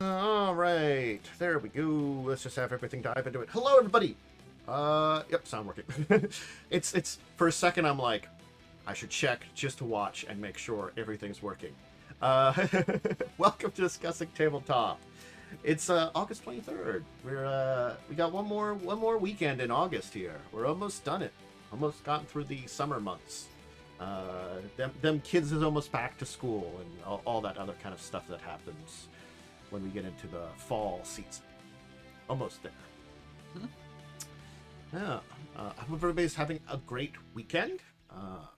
All right, there we go. Let's just have everything dive into it. Hello, everybody. Yep, sound working. It's for a second I'm like, I should check just to watch and make sure everything's working. Uh, Welcome to Discussing Tabletop. It's August 23rd. We got one more weekend in August here. We're almost done it. Almost gotten through the summer months. Them kids is almost back to school and all that other kind of stuff that happens when we get into the fall season. Almost there. Hmm. Yeah. I hope everybody's having a great weekend.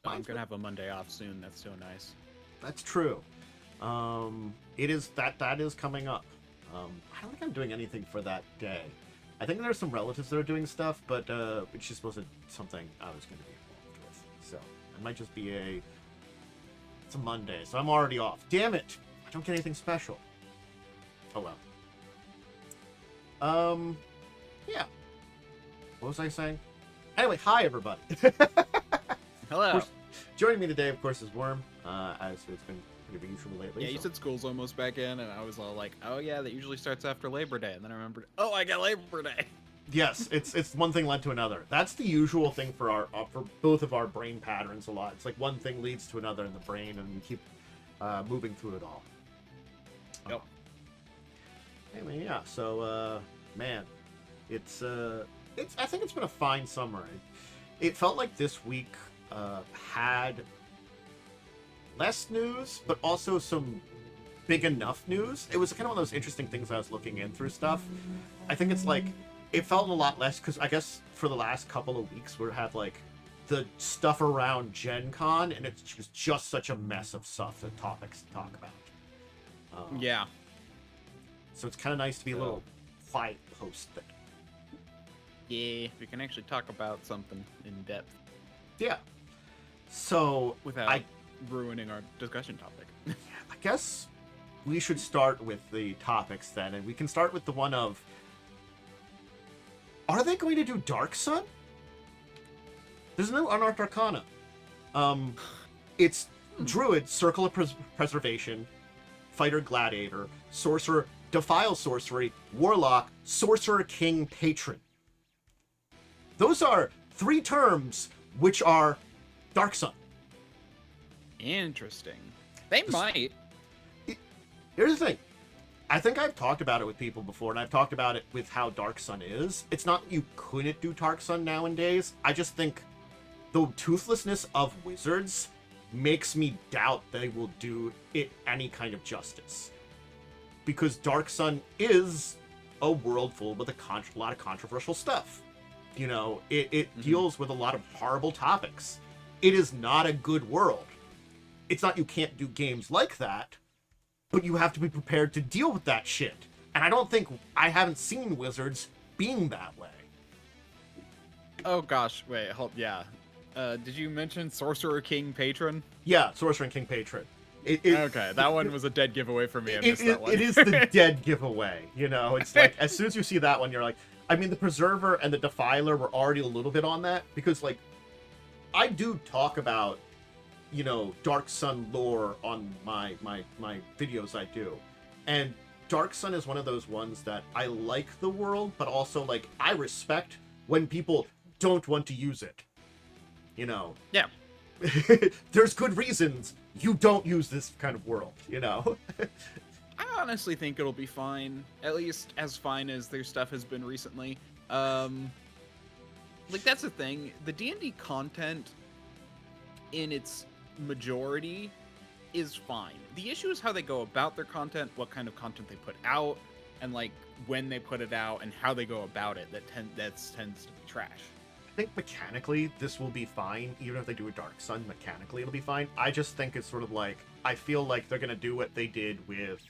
I'm gonna have a Monday off soon. That's so nice. That's true. It is that is coming up. I don't think I'm doing anything for that day. I think there's some relatives that are doing stuff, but it's just wasn't something I was going to be involved with. So it might just be it's a Monday, so I'm already off. Damn it! I don't get anything special. Oh well. Yeah. What was I saying? Anyway, hi everybody. Hello. Joining me today, of course, is Worm, as it's been pretty usual lately. Yeah, you so- said school's almost back in, and I was all like, "Oh yeah, that usually starts after Labor Day." And then I remembered, "Oh, I got Labor Day." Yes, it's one thing led to another. That's the usual thing for for both of our brain patterns a lot. It's like one thing leads to another in the brain, and we keep moving through it all. Yep. Anyway, yeah. So, man, it's I think it's been a fine summer. It felt like this week had less news, but also some big enough news. It was kind of one of those interesting things I was looking in through stuff. I think it's like it felt a lot less because I guess for the last couple of weeks we had like the stuff around Gen Con, and it was just such a mess of stuff and topics to talk about. Yeah. So it's kind of nice to be a little quiet post thing. Yeah. We can actually talk about something in depth Yeah. So without ruining our discussion topic. I guess we should start with the topics then, and we can start with the one of, are they going to do Dark Sun? There's no Unarched Arcana. It's Druid, Circle of Preservation, Fighter Gladiator, Sorcerer, Defile Sorcery, Warlock, Sorcerer King Patron. Those are 3 terms which are Dark Sun. Interesting. They might. Here's the thing. I think I've talked about it with people before, and I've talked about it with how Dark Sun is. It's not that you couldn't do Dark Sun nowadays. I just think the toothlessness of wizards makes me doubt they will do it any kind of justice. Because Dark Sun is a world full with a lot of controversial stuff. You know, it deals with a lot of horrible topics. It is not a good world. It's not you can't do games like that, but you have to be prepared to deal with that shit. And I haven't seen Wizards being that way. Oh gosh, wait, hold, yeah. Did you mention Sorcerer King Patron? Yeah, Sorcerer and King Patron. Okay, that one was a dead giveaway for me. I missed that one. It is the dead giveaway, you know? It's like, as soon as you see that one, you're like, I mean, the Preserver and the Defiler were already a little bit on that, because, like, I do talk about, you know, Dark Sun lore on my videos I do. And Dark Sun is one of those ones that I like the world, but also, like, I respect when people don't want to use it. You know? Yeah. There's good reasons you don't use this kind of world, you know? I honestly think it'll be fine. At least as fine as their stuff has been recently. Like, that's the thing. The D&D content, in its majority, is fine. The issue is how they go about their content, what kind of content they put out, and, like, when they put it out, and how they go about it. That tends to be trash. I think mechanically this will be fine. Even if they do a Dark Sun, mechanically it'll be fine. I just think it's sort of like, I feel like they're going to do what they did with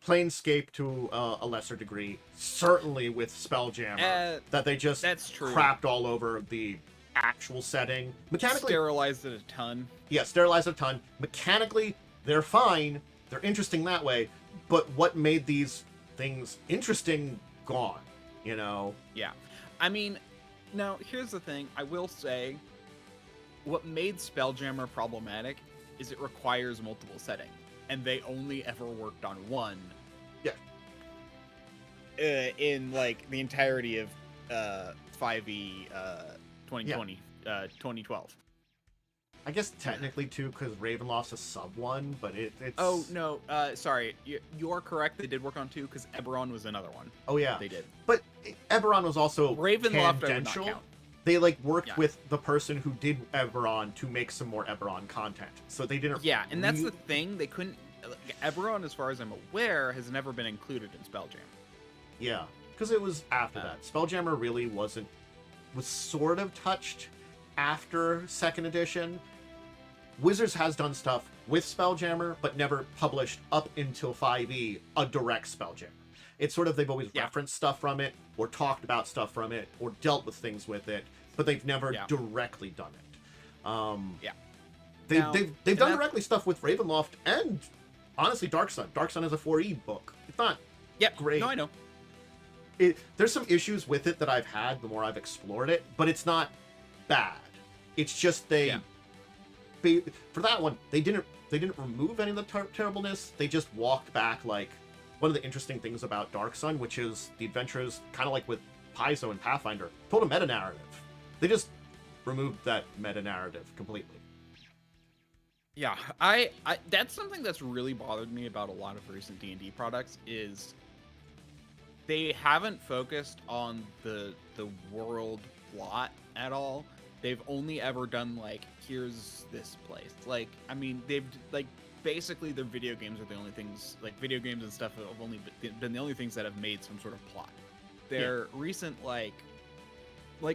Planescape to a lesser degree, certainly with Spelljammer, that they just crapped all over the actual setting. Mechanically, sterilized it a ton. Yeah, sterilized it a ton. Mechanically, they're fine. They're interesting that way. But what made these things interesting, gone, you know? Yeah. I mean, now, here's the thing. I will say, what made Spelljammer problematic is it requires multiple settings, and they only ever worked on one. Yeah. in like the entirety of 5e 2020 2012. I guess technically too, because Ravenloft's a sub one, but it's. Oh no, sorry, you're correct. They did work on 2 because Eberron was another one. Oh yeah, they did. But Eberron was also Ravenloft I would not tangential. count. They like worked with the person who did Eberron to make some more Eberron content, so they didn't. Yeah, and that's the thing. They couldn't. Eberron, as far as I'm aware, has never been included in Spelljammer. Yeah, because it was after that. Spelljammer really was sort of touched after 2nd edition. Wizards has done stuff with Spelljammer, but never published up until 5e a direct Spelljammer. It's sort of, they've always referenced stuff from it, or talked about stuff from it, or dealt with things with it, but they've never directly done it. They've done directly stuff with Ravenloft and, honestly, Dark Sun. Dark Sun is a 4e book. It's not great. No, I know. There's some issues with it that I've had the more I've explored it, but it's not bad. It's just for that one, they didn't remove any of the terribleness. They just walked back, like, one of the interesting things about Dark Sun, which is the adventures, kind of like with Paizo and Pathfinder, told a meta-narrative. They just removed that meta-narrative completely. Yeah, I that's something that's really bothered me about a lot of recent D&D products is they haven't focused on the world plot at all. They've only ever done, like, here's this place. Like, I mean, they've, like, basically their video games are the only things, like, video games and stuff have only been the only things that have made some sort of plot. Their recent, like,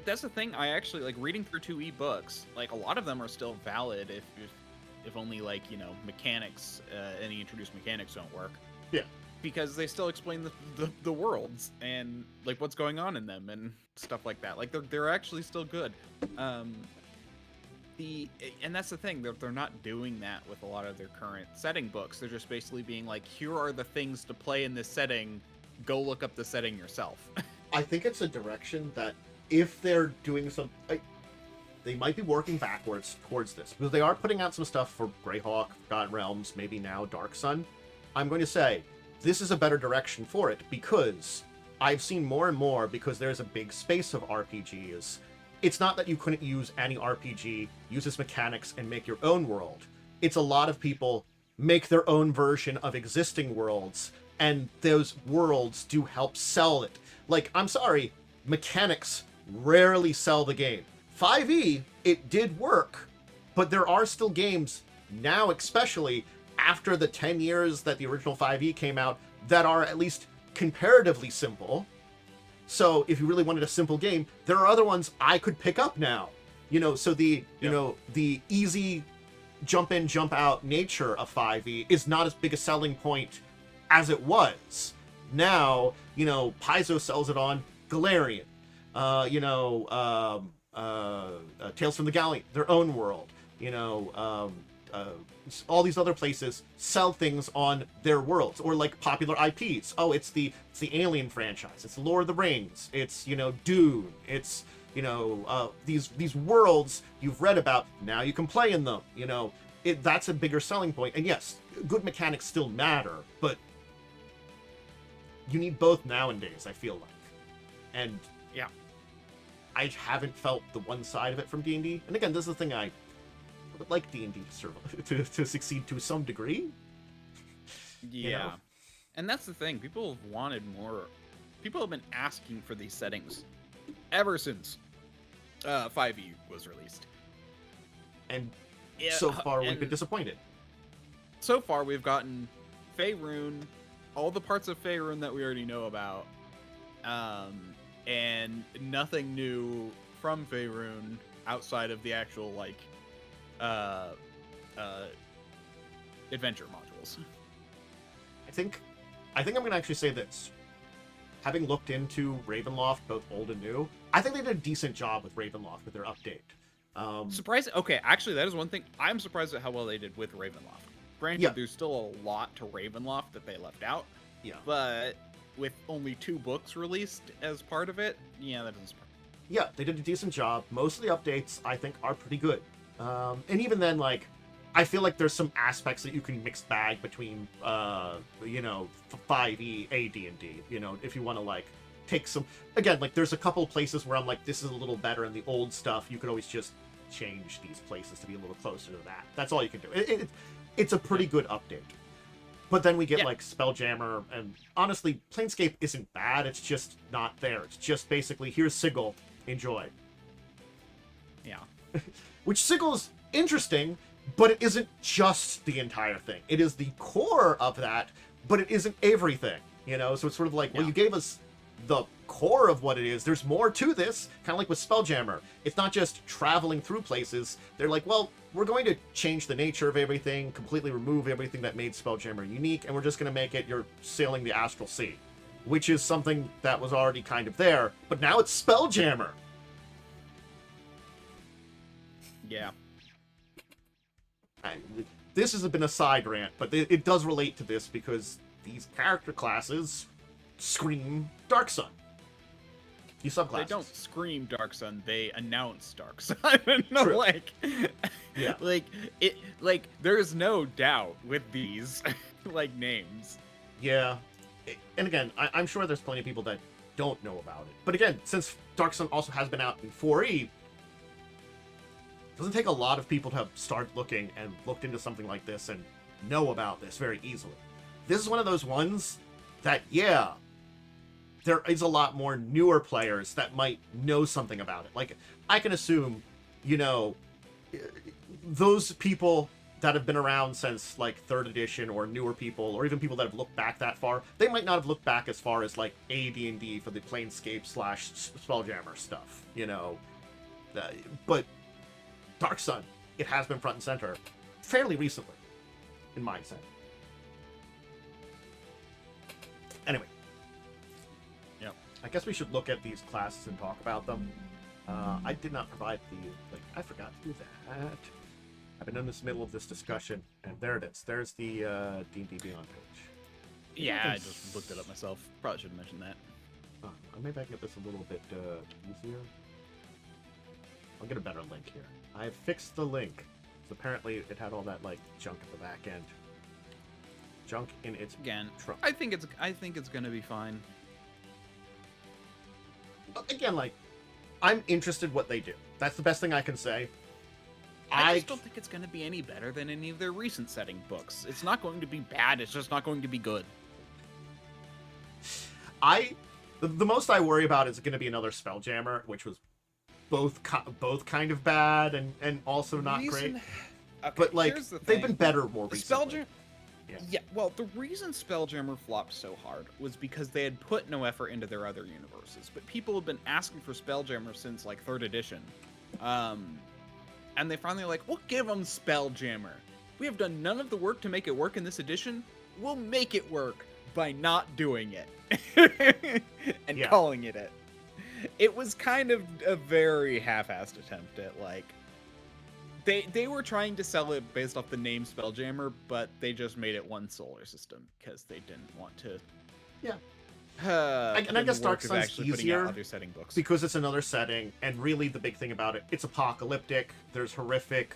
that's the thing, I actually, like, reading through 2E books, like, a lot of them are still valid if only, like, you know, mechanics, any introduced mechanics don't work. Yeah. Because they still explain the worlds and, like, what's going on in them and stuff like that. Like, they're actually still good. And that's the thing, they're not doing that with a lot of their current setting books. They're just basically being like, here are the things to play in this setting, go look up the setting yourself. I think it's a direction that if they're doing they might be working backwards towards this, because they are putting out some stuff for Greyhawk, Forgotten Realms, maybe now Dark Sun. I'm going to say this is a better direction for it, because I've seen more and more, because there's a big space of RPGs. It's not that you couldn't use any RPG, use its mechanics, and make your own world. It's a lot of people make their own version of existing worlds, and those worlds do help sell it. Like, I'm sorry, mechanics rarely sell the game. 5e, it did work, but there are still games, now especially, after the 10 years that the original 5e came out, that are at least comparatively simple. So if you really wanted a simple game, there are other ones I could pick up now. You know, so the easy jump in, jump out nature of 5e is not as big a selling point as it was. Now, you know, Paizo sells it on Galarian. Tales from the Galleon, their own world. You know, all these other places sell things on their worlds, or like popular IPs. Oh, it's the Alien franchise, it's Lord of the Rings, it's, you know, Dune, it's, you know, these worlds you've read about, now you can play in them. You know, that's a bigger selling point. And yes, good mechanics still matter, but you need both nowadays, I feel like. And yeah, I haven't felt the one side of it from D&D. And again, this is the thing, I would like D&D to succeed to some degree. Yeah. You know? And that's the thing. People have wanted more. People have been asking for these settings ever since 5e was released. And so far, we've been disappointed. So far, we've gotten Faerun, all the parts of Faerun that we already know about, and nothing new from Faerun outside of the actual, like, adventure modules. I think I'm gonna actually say this. Having looked into Ravenloft, both old and new, I think they did a decent job with Ravenloft with their update. Surprised? Okay, actually, that is one thing. I'm surprised at how well they did with Ravenloft. Granted, there's still a lot to Ravenloft that they left out. Yeah. But with only 2 books released as part of it, yeah, that doesn't surprise me. Yeah, they did a decent job. Most of the updates, I think, are pretty good. And even then, like, I feel like there's some aspects that you can mix bag between, 5e AD&D. If you want to like take some, again, like there's a couple places where I'm like, this is a little better, and the old stuff you could always just change these places to be a little closer to that. That's all you can do. It's a pretty good update. But then we get like Spelljammer, and honestly, Planescape isn't bad. It's just not there. It's just basically, here's Sigil, enjoy. Yeah. Which Sigil's interesting, but it isn't just the entire thing. It is the core of that, but it isn't everything. So it's sort of like, well, you gave us the core of what it is. There's more to this, kind of like with Spelljammer. It's not just traveling through places. They're like, well, we're going to change the nature of everything, completely remove everything that made Spelljammer unique, and we're just going to make it you're sailing the Astral Sea, which is something that was already kind of there, but now it's Spelljammer. Yeah. This has been a side rant, but it does relate to this because these character classes scream Dark Sun. These subclasses. They don't scream Dark Sun, they announce Dark Sun. No, True. like, yeah, there's no doubt with these like names. Yeah, and again, I'm sure there's plenty of people that don't know about it. But again, since Dark Sun also has been out in 4E, it doesn't take a lot of people to have started looking and looked into something like this and know about this very easily. This is one of those ones that, yeah, there is a lot more newer players that might know something about it. Like, I can assume, those people that have been around since, like, 3rd edition, or newer people, or even people that have looked back that far, they might not have looked back as far as, like, AD&D for the Planescape/Spelljammer stuff, but Dark Sun, it has been front and center fairly recently, in my sense. Anyway. I guess we should look at these classes and talk about them. I did not provide the link. I forgot to do that. I've been in the middle of this discussion, and there it is. There's the D&D Beyond page. Yeah, I just looked it up myself. Probably should have mentioned that. Maybe I can get this a little bit easier. I'll get a better link here. I fixed the link. So apparently it had all that like junk at the back end. Junk in its trunk. I think it's gonna be fine. Again, like, I'm interested what they do. That's the best thing I can say. I just don't think it's going to be any better than any of their recent setting books. It's not going to be bad. It's just not going to be good. The most I worry about is going to be another Spelljammer, which was both kind of bad and also not great. Okay, but like, they've been better more recently. Yeah, well, the reason Spelljammer flopped so hard was because they had put no effort into their other universes, but people have been asking for Spelljammer since, like, 3rd edition. And they finally like, we'll give them Spelljammer. We have done none of the work to make it work in this edition. We'll make it work by not doing it. And calling it. It was kind of a very half-assed attempt at, like, They were trying to sell it based off the name Spelljammer, but they just made it one solar system because they didn't want to. Yeah. And I guess Dark Sun's easier because it's another setting, and really the big thing about it, it's apocalyptic. There's horrific,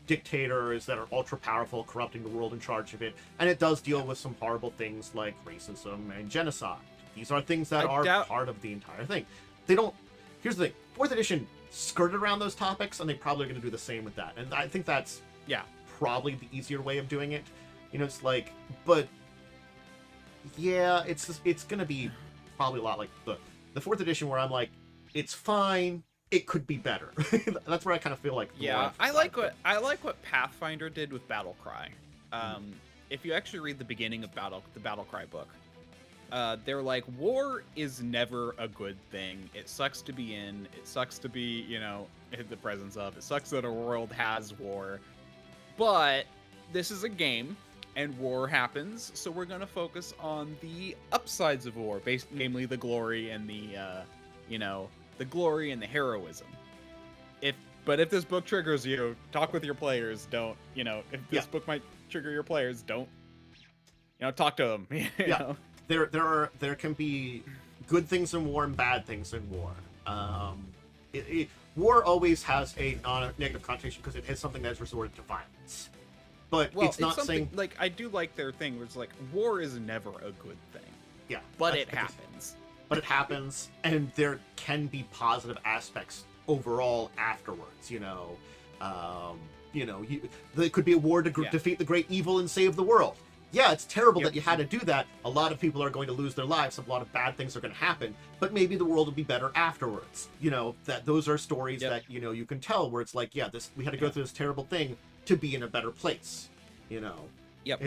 dictators that are ultra powerful, corrupting the world in charge of it, and it does deal with some horrible things like racism and genocide. These are things that are part of the entire thing. They don't. Here's the thing: 4th edition skirted around those topics, and they probably are going to do the same with that. And I think that's probably the easier way of doing it. It's like, but yeah, it's going to be probably a lot like the 4th edition, where I'm like, it's fine. It could be better. That's where I kind of feel like. Yeah, I like what Pathfinder did with Battlecry. If you actually read the beginning of the Battlecry book, they're like, war is never a good thing. It sucks to be in. It sucks to be, in the presence of. It sucks that a world has war. But this is a game, and war happens, so we're going to focus on the upsides of war, namely the glory and the glory and the heroism. But if this book triggers you, talk with your players. Don't, if this book might trigger your players, don't, talk to them. You know? There can be good things in war and bad things in war. war always has a negative connotation because it is something that has resorted to violence. But Well, it's not something, saying like, I do like their thing where it's like, war is never a good thing. yeah, But it happens. But it happens, and there can be positive aspects overall afterwards. There could be a war to defeat the great evil and save the world. Yeah, it's terrible that you had to do that. A lot of people are going to lose their lives. A lot of bad things are going to happen. But maybe the world will be better afterwards. That those are stories that you can tell where it's like, we had to go through this terrible thing to be in a better place. Yep.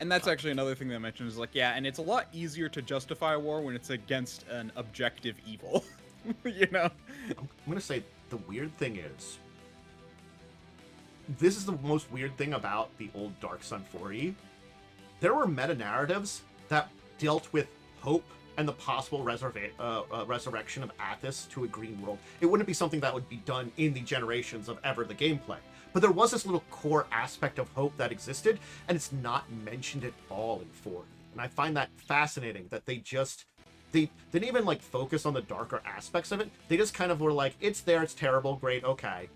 And that's actually another thing that I mentioned is like, and it's a lot easier to justify a war when it's against an objective evil. I'm going to say the weird thing is, this is the most weird thing about the old Dark Sun 4E. There were meta-narratives that dealt with hope and the possible resurrection of Athos to a green world. It wouldn't be something that would be done in the generations of ever the gameplay. But there was this little core aspect of hope that existed, and it's not mentioned at all in 4E. And I find that fascinating that they didn't even like focus on the darker aspects of it. They just kind of were like, it's there, it's terrible, great, okay.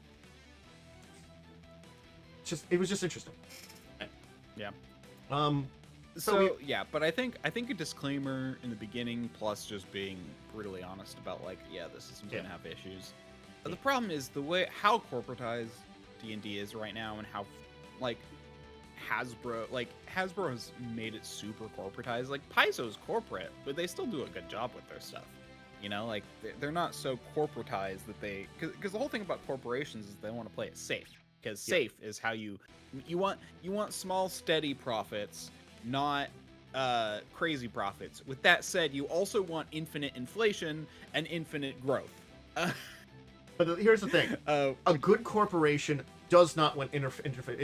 It was just interesting. Yeah. But I think a disclaimer in the beginning, plus just being brutally honest about like, this is gonna have issues. But the problem is how corporatized D&D is right now, and how like Hasbro has made it super corporatized. Like Paizo's corporate, but they still do a good job with their stuff. Like they're not so corporatized that because the whole thing about corporations is they want to play it safe. Because safe is how you want small steady profits, not crazy profits. With that said, you also want infinite inflation and infinite growth. But here's the thing: a good corporation does not want infinite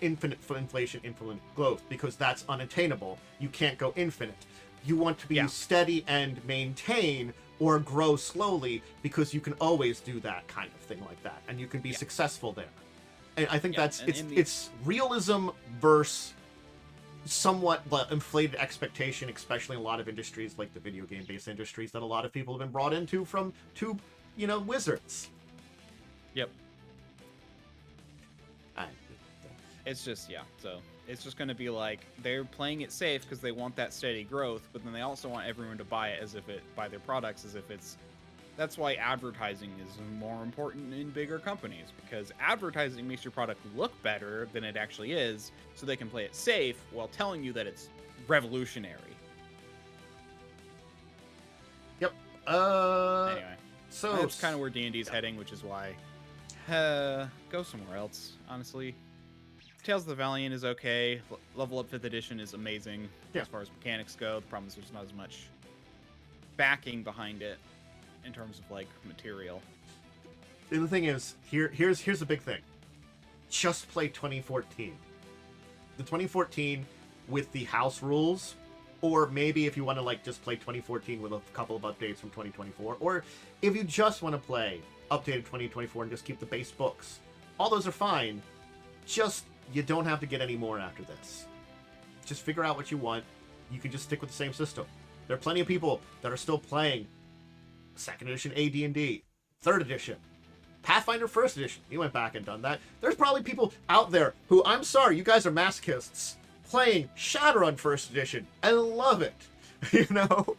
inflation, infinite growth, because that's unattainable. You can't go infinite. You want to be steady and maintain, or grow slowly, because you can always do that kind of thing like that, and you can be successful there. And I think it's realism versus somewhat inflated expectation, especially in a lot of industries like the video game based industries that a lot of people have been brought into from wizards. Yep. It's just so it's just going to be like they're playing it safe because they want that steady growth, but then they also want everyone to buy their products as if it's. That's why advertising is more important in bigger companies, because advertising makes your product look better than it actually is, so they can play it safe while telling you that it's revolutionary. Yep. Anyway, so that's kind of where D&D's heading, which is why go somewhere else. Honestly, Tales of the Valiant is okay. Level Up 5th Edition is amazing as far as mechanics go. The problem is there's not as much backing behind it in terms of like material. And the thing is, here's the big thing. Just play 2014. The 2014 with the house rules, or maybe if you want to like just play 2014 with a couple of updates from 2024, or if you just want to play updated 2024 and just keep the base books. All those are fine. Just you don't have to get any more after this. Just figure out what you want. You can just stick with the same system. There are plenty of people that are still playing 2nd edition AD&D, 3rd edition, Pathfinder 1st edition. You went back and done that. There's probably people out there who, I'm sorry, you guys are masochists, playing Shadowrun 1st edition and love it. I thought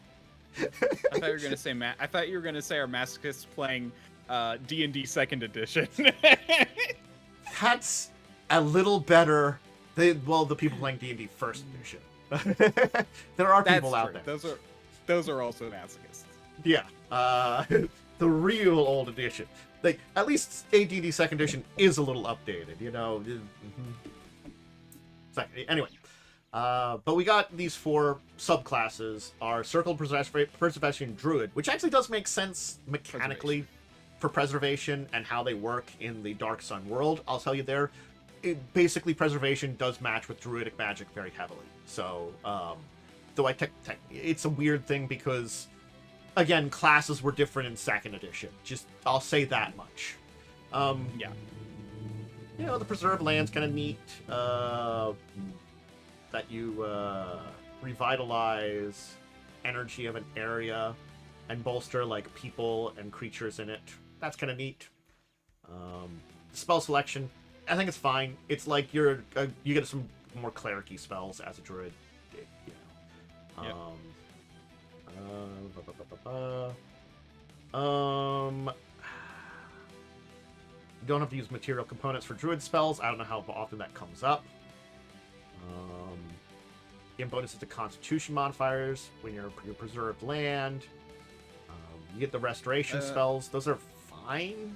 you were gonna say I thought you were gonna say our masochists playing D&D 2nd edition. That's a little better. The people playing D&D 1st edition. There are people out there. Those are also masochists. Yeah, the real old edition. Like, at least AD&D 2nd edition is a little updated, Anyway, but we got these 4 subclasses: our Circle Preservation Druid, which actually does make sense mechanically for preservation and how they work in the Dark Sun world. I'll tell you there, basically preservation does match with druidic magic very heavily. So, though it's a weird thing because, again, classes were different in 2nd edition. I'll say that much. The preserved land's kind of neat. That you revitalize energy of an area and bolster like people and creatures in it. That's kind of neat. Spell selection, I think it's fine. It's like you get some more cleric-y spells as a druid. You know. Yep. You don't have to use material components for druid spells. I don't know how often that comes up. Get bonuses to constitution modifiers when you're preserved land. You get the restoration spells. Those are fine.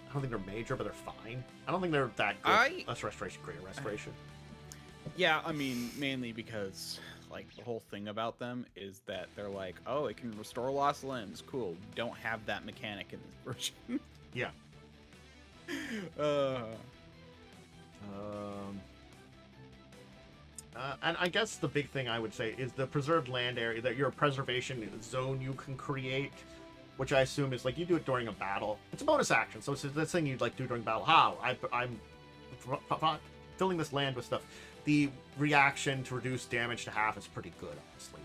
I don't think they're major, but they're fine. I don't think they're that good. Less restoration, greater restoration. Yeah, I mean, mainly because, like, the whole thing about them is that they're like, oh, it can restore lost limbs. Cool. Don't have that mechanic in this version. Yeah. And I guess the big thing I would say is the preserved land area, that your preservation zone you can create, which I assume is like you do it during a battle. It's a bonus action, so it's this thing you'd like do during battle. How? I'm filling this land with stuff. The reaction to reduce damage to half is pretty good, honestly.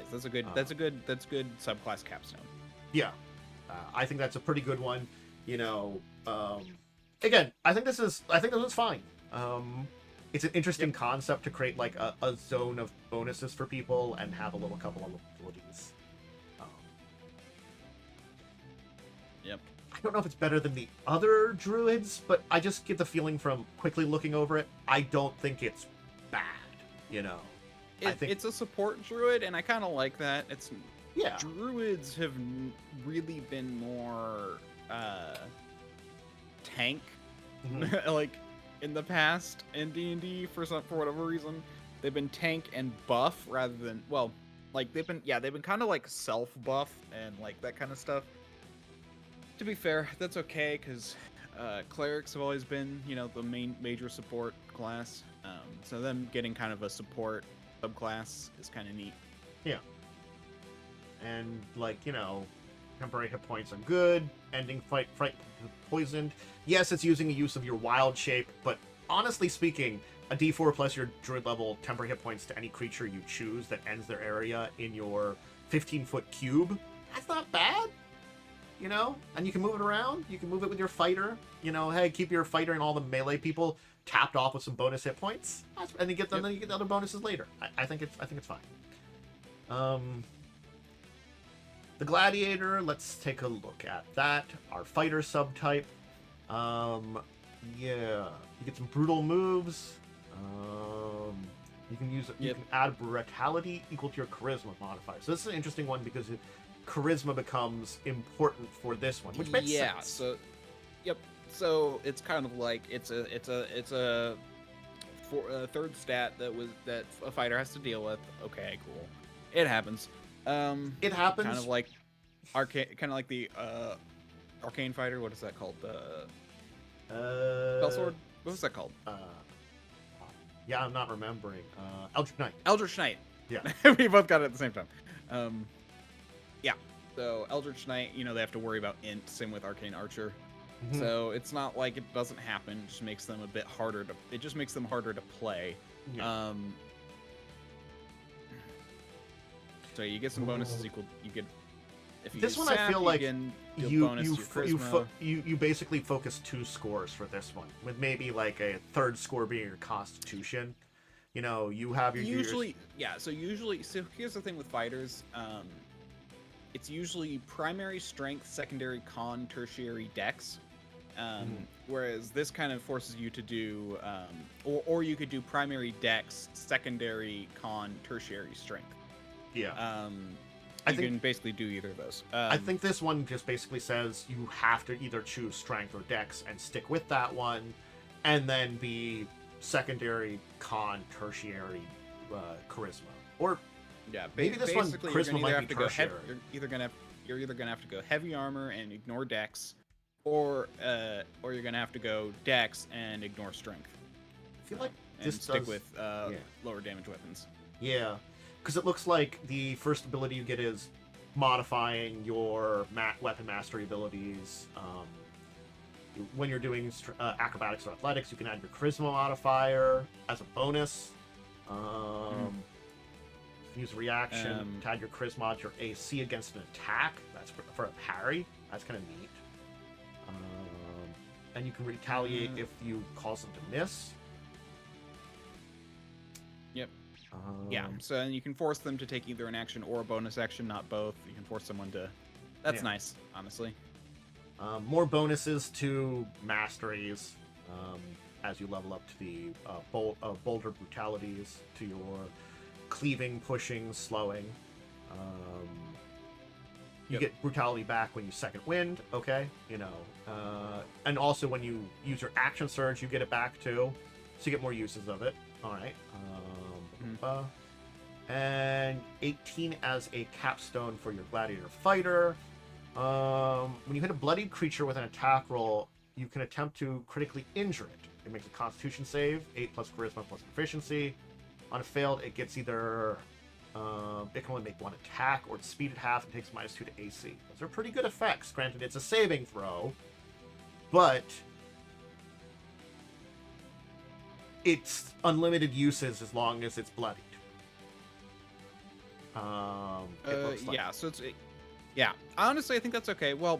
That's a good subclass capstone. Yeah, I think that's a pretty good one. Again, I think this one's fine. It's an interesting concept to create like a zone of bonuses for people and have a couple of abilities. Yep. I don't know if it's better than the other druids, but I just get the feeling from quickly looking over it, I don't think it's bad. It's a support druid, and I kind of like that. Yeah. Druids have really been more tank, like in the past in D&D for whatever reason. They've been tank and buff rather than they've been kind of like self buff and like that kind of stuff. To be fair, that's okay because clerics have always been the major support class. So them getting kind of a support subclass is kind of neat. Yeah. And temporary hit points are good. Ending fight poisoned. Yes, it's using the use of your wild shape, but honestly speaking, a D4 plus your druid level temporary hit points to any creature you choose that ends their area in your 15-foot cube. That's not bad. And you can move it around. You can move it with your fighter. Hey, keep your fighter and all the melee people tapped off with some bonus hit points, and you get them. Then you get the other bonuses later. I think it's fine. The gladiator. Let's take a look at that. Our fighter subtype. You get some brutal moves. You can use. You can add brutality equal to your charisma modifier. So this is an interesting one because charisma becomes important for this one, which makes sense. So it's kind of like it's a third stat that a fighter has to deal with. Okay, cool. It happens. It happens. Kind of like the arcane fighter. What is that called? Spellsword. What was that called? Yeah, I'm not remembering. Eldritch Knight. Eldritch Knight. Yeah. We both got it at the same time. Yeah. So Eldritch Knight, they have to worry about int. Same with Arcane Archer. Mm-hmm. So it's not like it doesn't happen. It just makes them a bit harder to. It just makes them harder to play. Yeah. So you get some bonuses equal. You get. If you this one, sap, I feel like you basically focus 2 scores for this one, with maybe like a third score being your Constitution. You have your So here's the thing with fighters. It's usually primary strength, secondary con, tertiary dex. Whereas this kind of forces you to do, or you could do primary dex, secondary con, tertiary strength. Yeah. You can basically do either of those. I think this one just basically says you have to either choose strength or dex and stick with that one, and then be secondary con, tertiary charisma. Or maybe this one charisma might be tertiary. You're either gonna have to go heavy armor and ignore dex, or you're gonna have to go dex and ignore strength. I feel like this stick with lower damage weapons. Yeah. Because it looks like the first ability you get is modifying your weapon mastery abilities. When you're doing acrobatics or athletics, you can add your charisma modifier as a bonus. Use a reaction to add your charisma to your AC against an attack. That's for a parry. That's kind of neat. and you can retaliate if you cause them to miss. Yep. Yeah, so you can force them to take either an action or a bonus action, not both. You can force someone to... That's nice, honestly. More bonuses to masteries as you level up to the bolder brutalities, to your cleaving, pushing, slowing. You get brutality back when you second wind, okay? You know, and also when you use your action surge, you get it back too, so you get more uses of it. All right. And 18 as a capstone for your gladiator fighter. When you hit a bloodied creature with an attack roll, you can attempt to critically injure it. It makes a Constitution save, 8 plus Charisma plus Proficiency. On a failed, it gets either it can only make one attack, or it's speeded half and takes -2 to AC. Those are pretty good effects. Granted, it's a saving throw, but it's unlimited uses as long as it's bloodied. It looks like. Yeah, so it's... Yeah, honestly, I think that's okay. Well,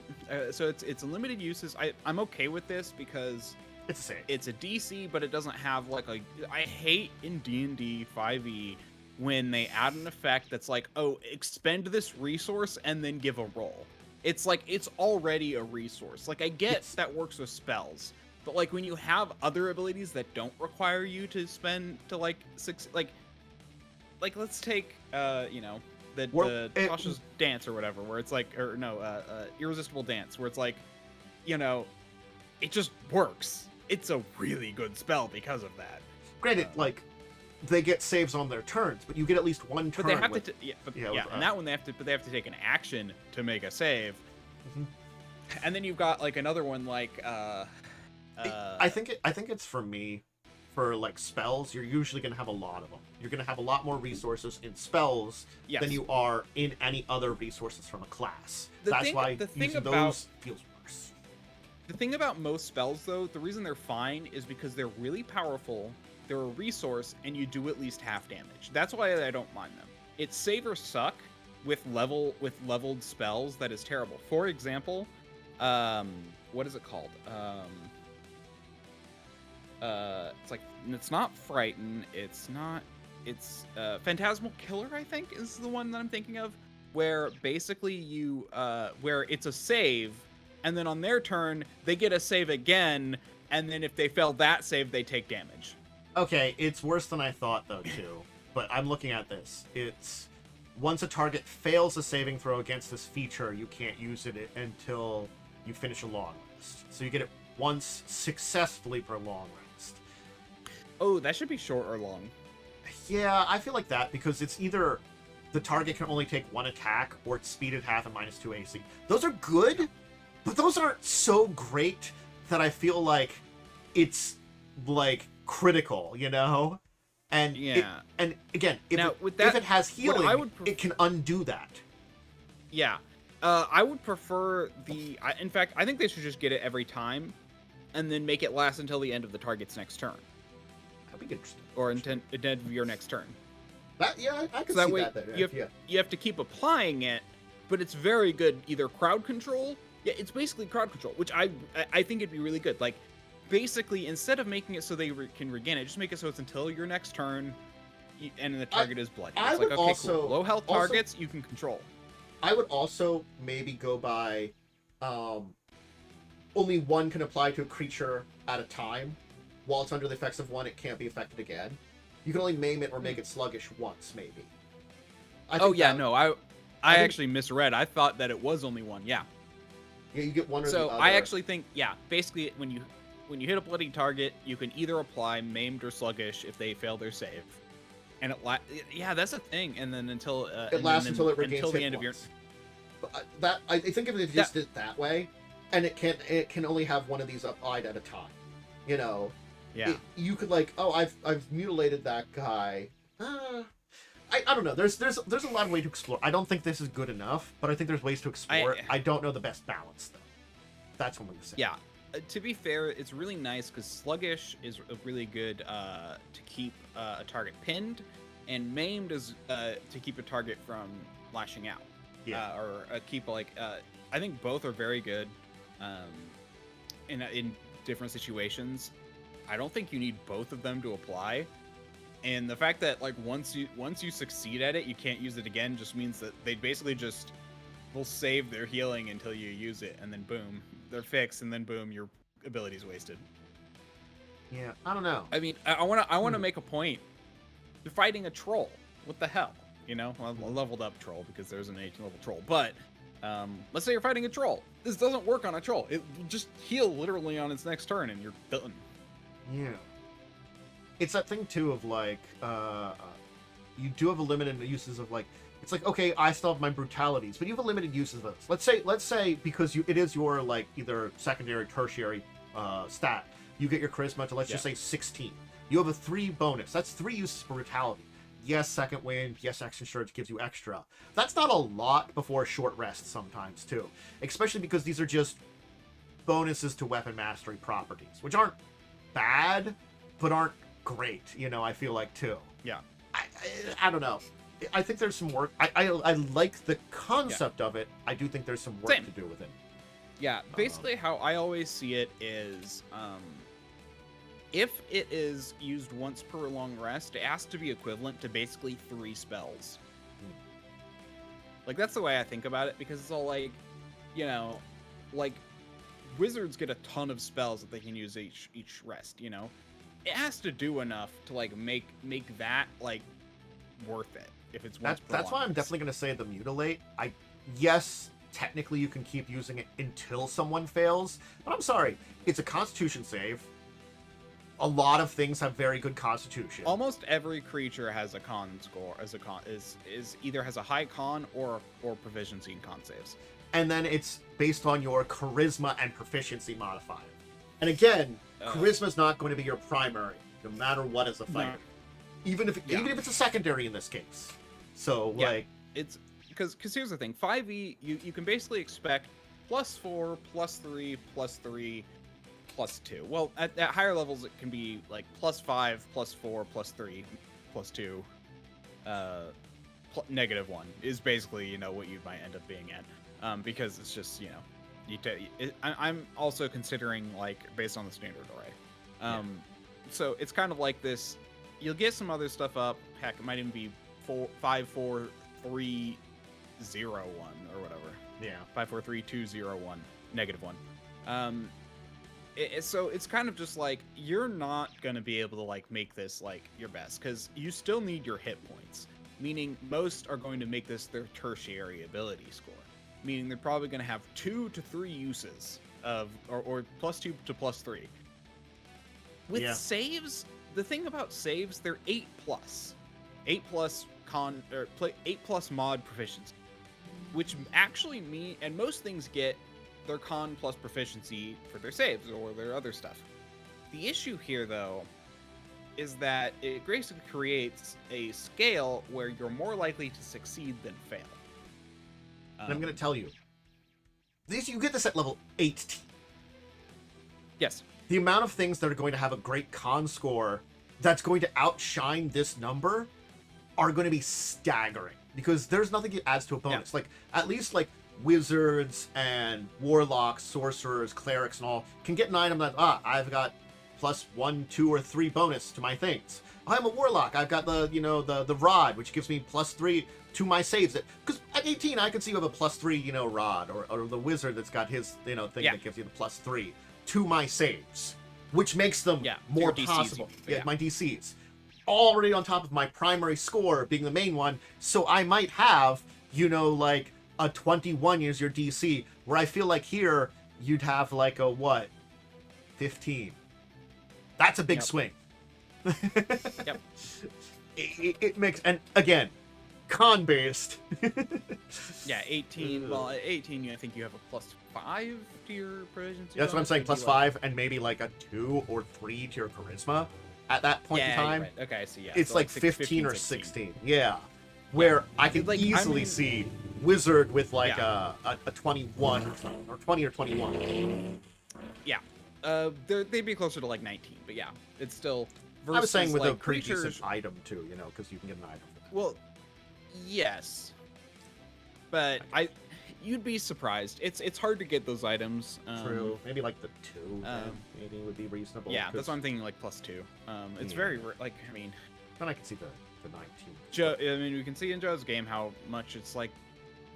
so it's unlimited uses. I'm okay with this because It's the same. it's a DC, but it doesn't have like a... I hate in D&D 5e when they add an effect that's like, oh, expend this resource and then give a roll. It's like, it's already a resource. Like, I get that works with spells, but like when you have other abilities that don't require you to spend to like let's take you know, the Tasha's dance or whatever, where it's like, or no, irresistible dance, where it's like, you know, it just works. It's a really good spell because of that. Granted, like, they get saves on their turns, but you get at least one turn. But they have with, and that one they have to take an action to make a save. And then you've got like another one like I think it's for me, for like spells, you're usually going to have a lot of them. You're going to have a lot more resources in spells than you are in any other resources from a class. That's why using those feels worse. The thing about most spells, though, the reason they're fine is because they're really powerful, they're a resource, and you do at least half damage. That's why I don't mind them. It's save or suck with leveled spells that is terrible. For example, what is it called? It's like, it's not Frighten, it's Phantasmal Killer, I think, is the one that I'm thinking of, where basically you, where it's a save, and then on their turn, they get a save again, and then if they fail that save, they take damage. Okay, it's worse than I thought, though, too. But I'm looking at this. It's, once a target fails a saving throw against this feature, you can't use it until you finish a long rest. So you get it once successfully per long rest. Oh, that should be short or long. Yeah, I feel like that, because it's either the target can only take one attack, or it's speeded half and -2 AC. Those are good, but those aren't so great that I feel like it's, like, critical, you know? And and again, if it has healing, it can undo that. Yeah. I would prefer in fact, I think they should just get it every time, and then make it last until the end of the target's next turn. That'd be interesting. Or end of your next turn. I can so see way, that there. You have to keep applying it, but it's very good either crowd control. Yeah, it's basically crowd control, which I think it'd be really good. Like, basically, instead of making it so they can regain it, just make it so it's until your next turn, and the target is bloody. It's like, okay, cool. Low health targets you can control. I would also maybe go by only one can apply to a creature at a time. While it's under the effects of one, it can't be affected again. You can only maim it or make it sluggish once, maybe. I actually misread. I thought that it was only one. Yeah. Yeah, you get one or the other. So I actually think, basically when you hit a bloody target, you can either apply maimed or sluggish if they fail their save, and that's a thing. And then until it lasts until it regains until the hit end points. But I think if they just did it that way, and it can only have one of these applied at a time, you know. Yeah. You could like, oh, I've mutilated that guy. I don't know. There's a lot of ways to explore. I don't think this is good enough, but I think there's ways to explore. I don't know the best balance though. That's what I'm gonna say. Yeah. To be fair, it's really nice because sluggish is really good to keep a target pinned, and maimed is to keep a target from lashing out. Yeah. Or keep like I think both are very good. In different situations, I don't think you need both of them to apply. And the fact that like once you succeed at it, you can't use it again just means that they basically just will save their healing until you use it, and then boom, they're fixed, and then boom, your ability's wasted. Yeah, I don't know. I mean, I wanna make a point. You're fighting a troll. What the hell? You know, well, I leveled up troll because there's an 18 level troll. But let's say you're fighting a troll. This doesn't work on a troll. It will just heal literally on its next turn, and you're done. Yeah. It's that thing too of like, you do have a limited uses of like, it's like, okay, I still have my brutalities, but you have a limited uses of those. Let's say because it is your like either secondary, tertiary stat, you get your charisma to let's just say 16. You have a 3 bonus. That's 3 uses for brutality. Yes, second wind. Yes, extra surge gives you extra. That's not a lot before a short rest sometimes too, especially because these are just bonuses to weapon mastery properties, which aren't bad, but aren't great. You know, I feel like too. Yeah. I don't know. I think there's some work. I like the concept of it. I do think there's some work to do with it. Yeah, basically how I always see it is, if it is used once per long rest, it has to be equivalent to basically 3 spells. Like, that's the way I think about it, because it's all like, you know, like, wizards get a ton of spells that they can use each rest, you know? It has to do enough to, like, make that, like, worth it, if it's once per long That's why I'm rest. definitely going to say the Mutilate. Yes, technically you can keep using it until someone fails, but I'm sorry, it's a Constitution save. A lot of things have very good Constitution. Almost every creature has a con score, is either has a high con or proficiency in con saves. And then it's based on your charisma and proficiency modifier. And again, charisma's not going to be your primary, no matter what as a fighter. No. Even if it's a secondary in this case. So like it's because here's the thing, 5e you can basically expect +4, +3, +3, +2. Well, at higher levels it can be like +5, +4, +3, +2, -1 is basically, you know, what you might end up being at, because it's just, you know, I'm also considering like based on the standard array, so it's kind of like this. You'll get some other stuff up. Heck, it might even be 5, 4, 3, 0, 1 or whatever. Yeah. 5, 4, 3, 2, 0, 1, -1. So it's kind of just like you're not gonna be able to like make this like your best, because you still need your hit points. Meaning most are going to make this their tertiary ability score. Meaning they're probably gonna have 2 to 3 uses of or +2 to +3. With saves, the thing about saves, they're 8+. 8+ con or 8+ mod proficiency, which actually mean, and most things get their con plus proficiency for their saves or their other stuff. The issue here, though, is that it basically creates a scale where you're more likely to succeed than fail. And I'm going to tell you, you get this at level 18. Yes. The amount of things that are going to have a great con score that's going to outshine this number are going to be staggering, because there's nothing that adds to a bonus. Like, at least, like, wizards and warlocks, sorcerers, clerics, and all can get an item that, I've got +1, 2, or 3 bonus to my things. I'm a warlock. I've got the rod, which gives me +3 to my saves. Because at 18, I can see you have a +3, rod, or the wizard that's got his, thing that gives you the +3 to my saves, which makes them more possible. My DCs. Already on top of my primary score being the main one, so I might have, like a 21 is your DC, where I feel like here you'd have like a 15. That's a big swing. Yep. It makes, and again, con based. 18. Well, at 18, I think you have a +5 to your proficiency. That's what I'm saying. +5 and maybe like a 2 or 3 to your charisma at that point in time. Right. Okay, so it's so like 15 or 16. Yeah. Where I can easily see wizard with like a 21 or 20 or 21. Yeah. They'd be closer to like 19, but yeah, it's still. I was saying with like a pretty decent item too, because you can get an item for that. Well, yes, but You'd be surprised. It's hard to get those items. True. Maybe like the 2 then, um, maybe would be reasonable. Yeah, that's 'cause what I'm thinking. Like +2. It's Yeah. very like I mean, then I can see the 19. Joe. I mean, we can see in Joe's game how much it's like.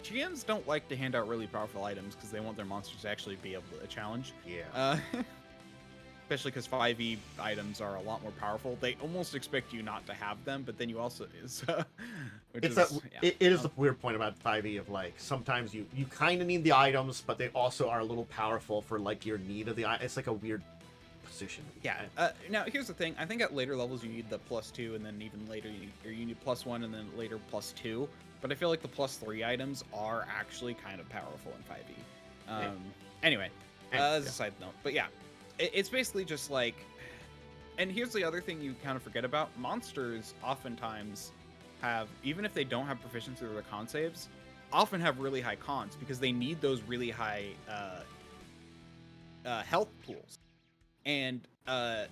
GMs don't like to hand out really powerful items because they want their monsters to actually be able to challenge. Yeah. Especially because 5e items are a lot more powerful. They almost expect you not to have them, but then you also It is the weird point about 5e of like sometimes you kind of need the items, but they also are a little powerful for like your need of the item. It's like a weird position. Yeah. Now here's the thing. I think at later levels you need the +2, and then even later you need +1, and then later +2. But I feel like the +3 items are actually kind of powerful in 5e. Anyway, as a side note, but yeah, it's basically just like. And here's the other thing you kind of forget about: monsters oftentimes have, even if they don't have proficiency or their con saves, often have really high cons because they need those really high health pools, and to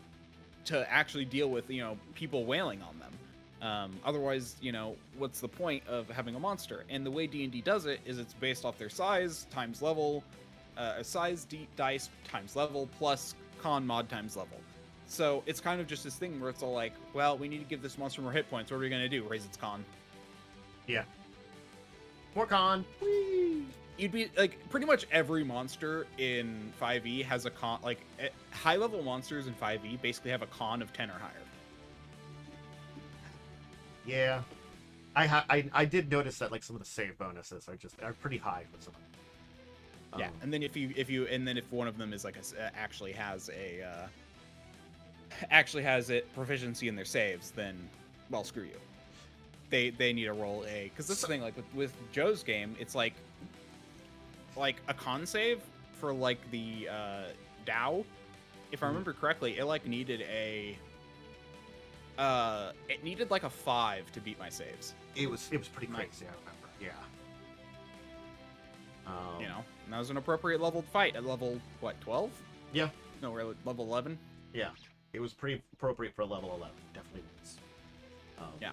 actually deal with people wailing on them. Otherwise, what's the point of having a monster? And the way D&D does it is it's based off their size times level, dice times level plus con mod times level. So it's kind of just this thing where it's all like, well, we need to give this monster more hit points. What are we gonna do? Raise its con? Yeah. More con. Whee! You'd be like, pretty much every monster in 5e has a con. Like high level monsters in 5e basically have a con of 10 or higher. Yeah, I did notice that like some of the save bonuses are pretty high for some. Yeah, and then if one of them is like actually has proficiency in their saves, then well, screw you. They need to roll a, because this is the thing, like with Joe's game, it's like a con save for like the Dow, if I remember correctly, it like needed it needed like a 5 to beat my saves. It was pretty crazy. I remember. Yeah. And that was an appropriate leveled fight at level what, 12? Yeah. No, we're at level 11. Yeah, it was pretty appropriate for a level 11. Definitely was. Yeah.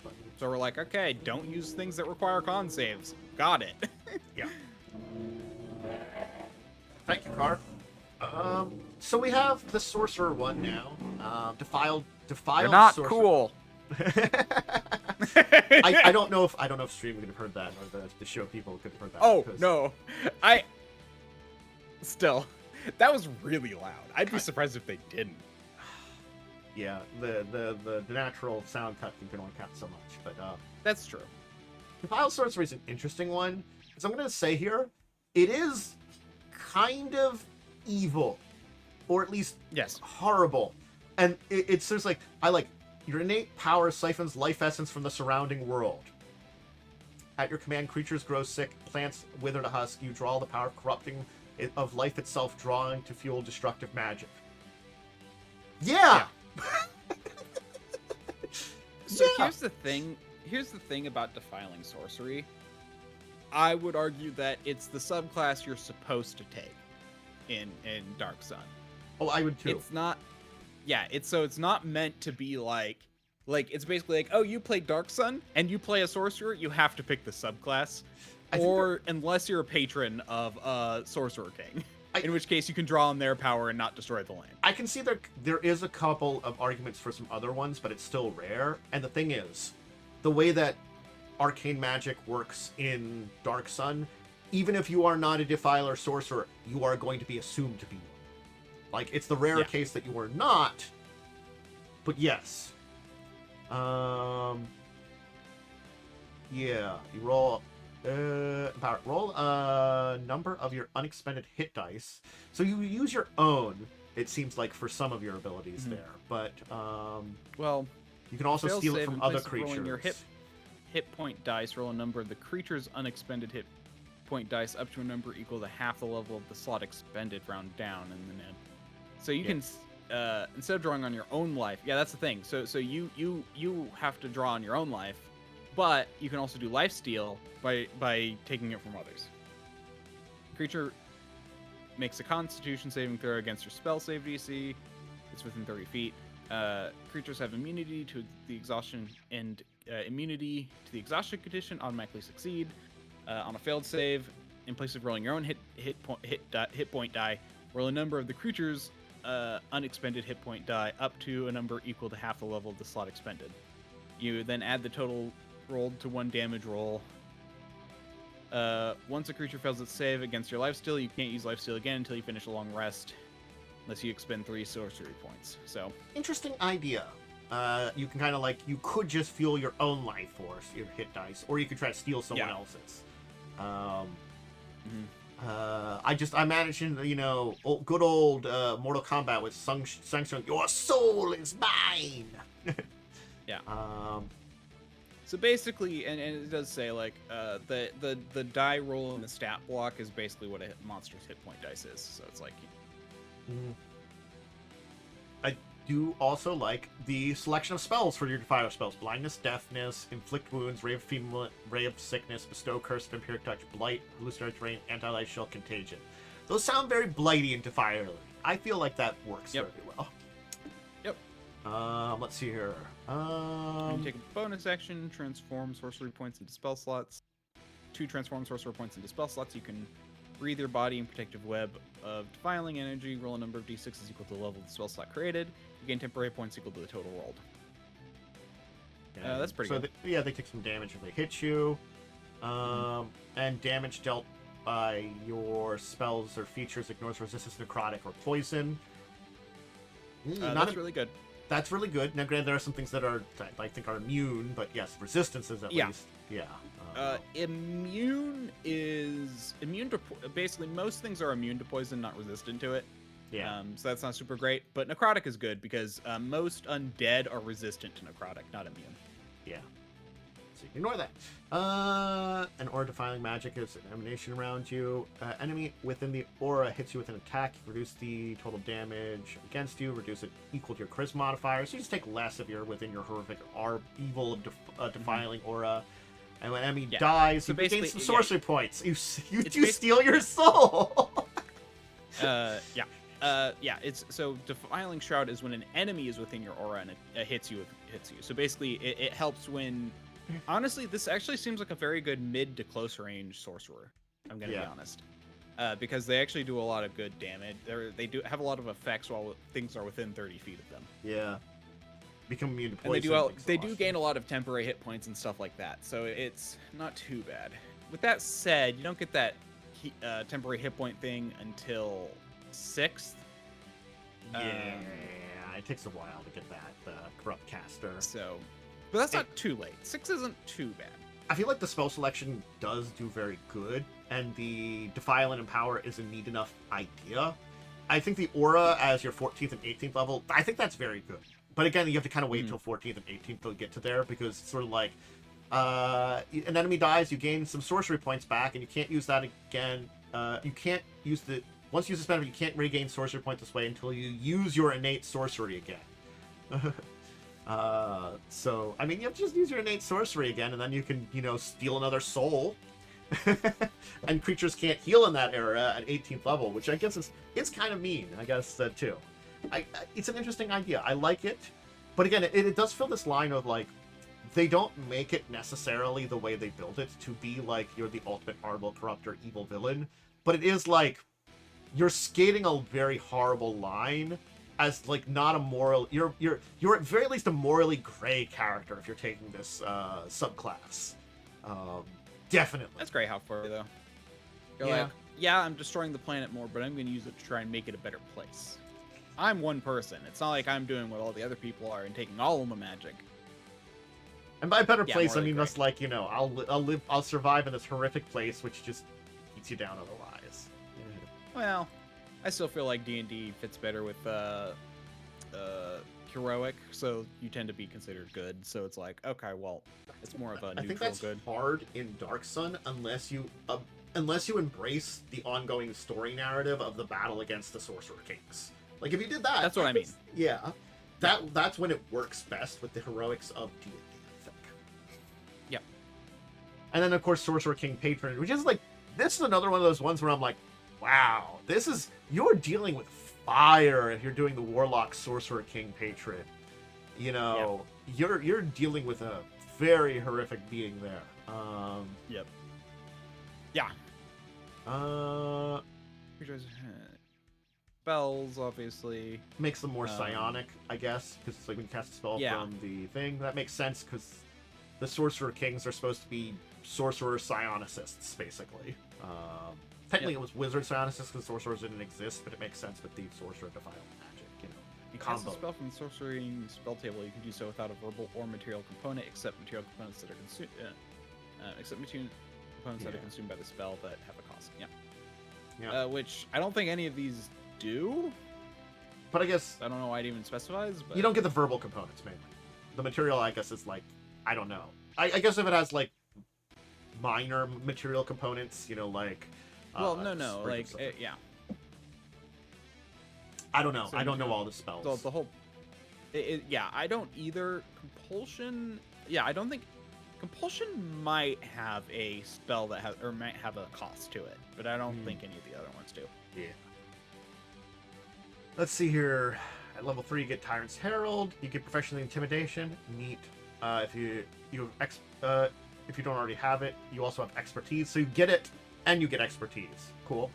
But, So we're like, okay, don't use things that require con saves. Got it. yeah. Thank you, Car. So we have the sorcerer one now. Defiled. You're not sorcerer. cool. I don't know if stream could have heard that, or the show people could have heard that. Oh no, still, that was really loud. I'd be surprised if they didn't. Yeah, the natural sound cut can only cut so much, but that's true. Defiled sorcery is an interesting one, because I'm gonna say here, it is kind of evil, or at least yes, horrible, and it's just like your innate power siphons life essence from the surrounding world. At your command, creatures grow sick, plants wither to husk. You draw the power of life itself, drawing to fuel destructive magic. Yeah. So here's the thing about defiling sorcery. I would argue that it's the subclass you're supposed to take in Dark Sun. Oh, I would too. It's not. Yeah, it's not meant to be like it's basically like, oh, you play Dark Sun and you play a sorcerer, you have to pick the subclass, or unless you're a patron of a Sorcerer King, in which case you can draw on their power and not destroy the land. I can see there is a couple of arguments for some other ones, but it's still rare. And the thing is, the way that arcane magic works in Dark Sun, even if you are not a defiler sorcerer, you are going to be assumed to be one. Like, it's the rare case that you are not, but yes. Yeah, you roll a number of your unexpended hit dice. So you use your own, it seems like, for some of your abilities there, but well, you can also steal it from other creatures. Rolling your hit point dice, roll a number of the creature's unexpended hit point dice up to a number equal to half the level of the slot expended, round down, and then so you can instead of drawing on your own life, that's the thing. So you have to draw on your own life, but you can also do life steal by taking it from others. Creature makes a Constitution saving throw against your spell save DC. It's within 30 feet. Creatures have immunity to the exhaustion and immunity to the exhaustion condition automatically succeed. On a failed save, in place of rolling your own hit point die, roll a number of the creature's unexpended hit point die up to a number equal to half the level of the slot expended. You then add the total rolled to 1 damage roll. Once a creature fails its save against your lifesteal, you can't use lifesteal again until you finish a long rest, unless you expend 3 sorcery points. So interesting idea. You can kind of like, you could just fuel your own life force, your hit dice, or you could try to steal someone else's. I imagine, you know, good old Mortal Kombat with Sung Sung, your soul is mine. Yeah. So basically, and it does say like the die roll in the stat block is basically what a monster's hit point dice is. So it's like. I do also like the selection of spells for your Defiler spells: blindness, deafness, inflict wounds, ray of sickness, bestow curse, vampiric touch, blight, hallucinatory terrain, anti-life shell, contagion. Those sound very blighty and Defiler. I feel like that works very well. Yep. Let's see here. You take a bonus action, transform sorcery points into spell slots. 2 transform sorcery points into spell slots. You can breathe your body in protective web of defiling energy. Roll a number of d6s equal to the level of the spell slot created. You gain temporary points equal to the total rolled. That's pretty good. They take some damage if they hit you. And damage dealt by your spells or features ignores resistance, necrotic, or poison. That's really good. That's really good. Now, granted, there are some things that I think are immune, but yes, resistances at least. Yeah. Immune is immune to basically most things are immune to poison, not resistant to it. Yeah. So that's not super great, but necrotic is good because most undead are resistant to necrotic, not immune. Yeah. So you can ignore that. An aura defiling magic is an emanation around you. Enemy within the aura hits you with an attack. Reduce the total damage against you. Reduce it equal to your charisma modifier. So you just take less if you're within your horrific or evil defiling aura. And when enemy dies, so you gain some sorcery points. You steal your soul. It's so defiling shroud is when an enemy is within your aura and it hits you. So basically, it helps when. Honestly, this actually seems like a very good mid to close range sorcerer. I'm gonna be honest, because they actually do a lot of good damage. They do have a lot of effects while things are within 30 feet of them. Yeah. Become immune to poison. And they do gain a lot of temporary hit points and stuff like that, so it's not too bad. With that said, you don't get that temporary hit point thing until 6th. Yeah, it takes a while to get that corrupt caster. So, but that's not too late. 6 isn't too bad. I feel like the spell selection does do very good, and the Defile and Empower is a neat enough idea. I think the Aura as your 14th and 18th level, I think that's very good. But again, you have to kind of wait until 14th and 18th to get to there, because it's sort of like, an enemy dies, you gain some sorcery points back, and you can't use that again. You can't use once you use the spell, you can't regain sorcery points this way until you use your innate sorcery again. So, I mean, you have to just use your innate sorcery again, and then you can, steal another soul. And creatures can't heal in that era at 18th level, which I guess it's kind of mean, I guess, too. It's an interesting idea. I like it. But again, it does fill this line of, like, they don't make it necessarily the way they built it to be like you're the ultimate horrible, corrupt, or evil villain. But it is like you're skating a very horrible line as, like, not a moral... You're at very least a morally gray character if you're taking this subclass. Definitely. That's great help for you, though. You're like, I'm destroying the planet more, but I'm going to use it to try and make it a better place. I'm one person. It's not like I'm doing what all the other people are and taking all of the magic. And by a better place, I mean just like, I'll survive in this horrific place, which just eats you down otherwise. Well, I still feel like D&D fits better with heroic, so you tend to be considered good. So it's like, okay, well, it's more of a neutral good. I think that's hard in Dark Sun unless you embrace the ongoing story narrative of the battle against the Sorcerer Kings. Like, if you did that... That's what I mean. Yeah. That's when it works best with the heroics of D&D, I think. Yep. And then, of course, Sorcerer King Patron, which is like... This is another one of those ones where I'm like, wow, you're dealing with fire if you're doing the Warlock Sorcerer King Patron. You're dealing with a very horrific being there. Yep. Yeah. Uh, Spells, obviously. makes them more psionic, I guess, because it's like when you cast a spell from the thing. That makes sense because the Sorcerer Kings are supposed to be Sorcerer Psionicists, basically. Technically, it was Wizard Psionicists because sorcerers didn't exist, but it makes sense with the Sorcerer Defiled Magic, you know. You cast a spell from the sorcery spell table. You can do so without a verbal or material component, except material components that are consumed. Except material components that are consumed by the spell that have a cost. Yeah. Which I don't think any of these do. But I guess I don't know why it even specifies. But you don't get the verbal components, mainly. The material, I guess, is like I don't know. I guess if it has like minor material components, you know, like. Well, no, like yeah. I don't know. So I don't know all the spells. The whole, yeah, I don't either. Compulsion, yeah, I don't think Compulsion might have a spell that has or might have a cost to it, but I don't think any of the other ones do. Yeah. Let's see here. At level 3, you get Tyrant's Herald. You get Professional Intimidation. Neat. If you if you don't already have it, you also have Expertise. So you get it, and you get Expertise. Cool.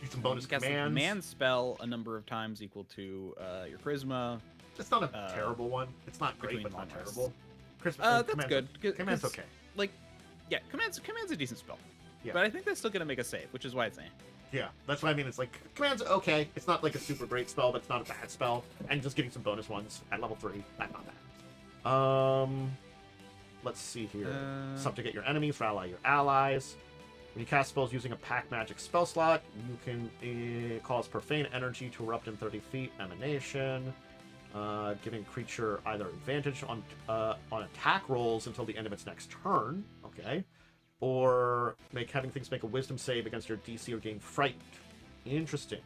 Get some bonus commands. The command spell a number of times equal to your Charisma. It's not a terrible one. It's not great, but not terrible. That's good. Command's okay. Like, yeah, command's a decent spell. Yeah. But I think that's still gonna make a save, which is why it's saying. Yeah, that's what I mean. It's like command's okay. It's not like a super great spell, but it's not a bad spell. And just getting some bonus ones at level 3, that's not bad. Let's see here. Subjugate your enemies, rally your allies. When you cast spells using a pack magic spell slot, you can cause profane energy to erupt in 30 feet. Emanation. Giving creature either advantage on attack rolls until the end of its next turn. Okay. Or having things make a wisdom save against your DC or gain frightened. Interesting.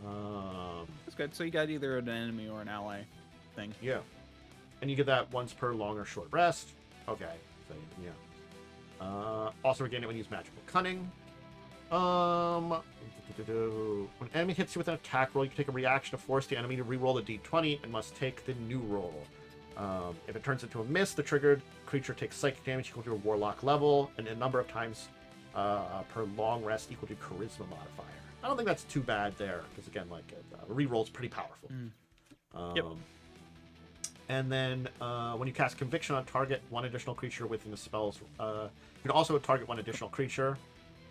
That's good. So you got either an enemy or an ally thing. Yeah. And you get that once per long or short rest. Okay. So, yeah. Also regain it when you use magical cunning. When an enemy hits you with an attack roll, you can take a reaction to force the enemy to re-roll a d20 and must take the new roll. If it turns into a miss, the triggered creature takes psychic damage equal to your warlock level, and a number of times per long rest equal to charisma modifier. I don't think that's too bad there, because again, like re-roll's pretty powerful. Yep. And then when you cast Conviction on target, one additional creature within the spells. You can also target one additional creature.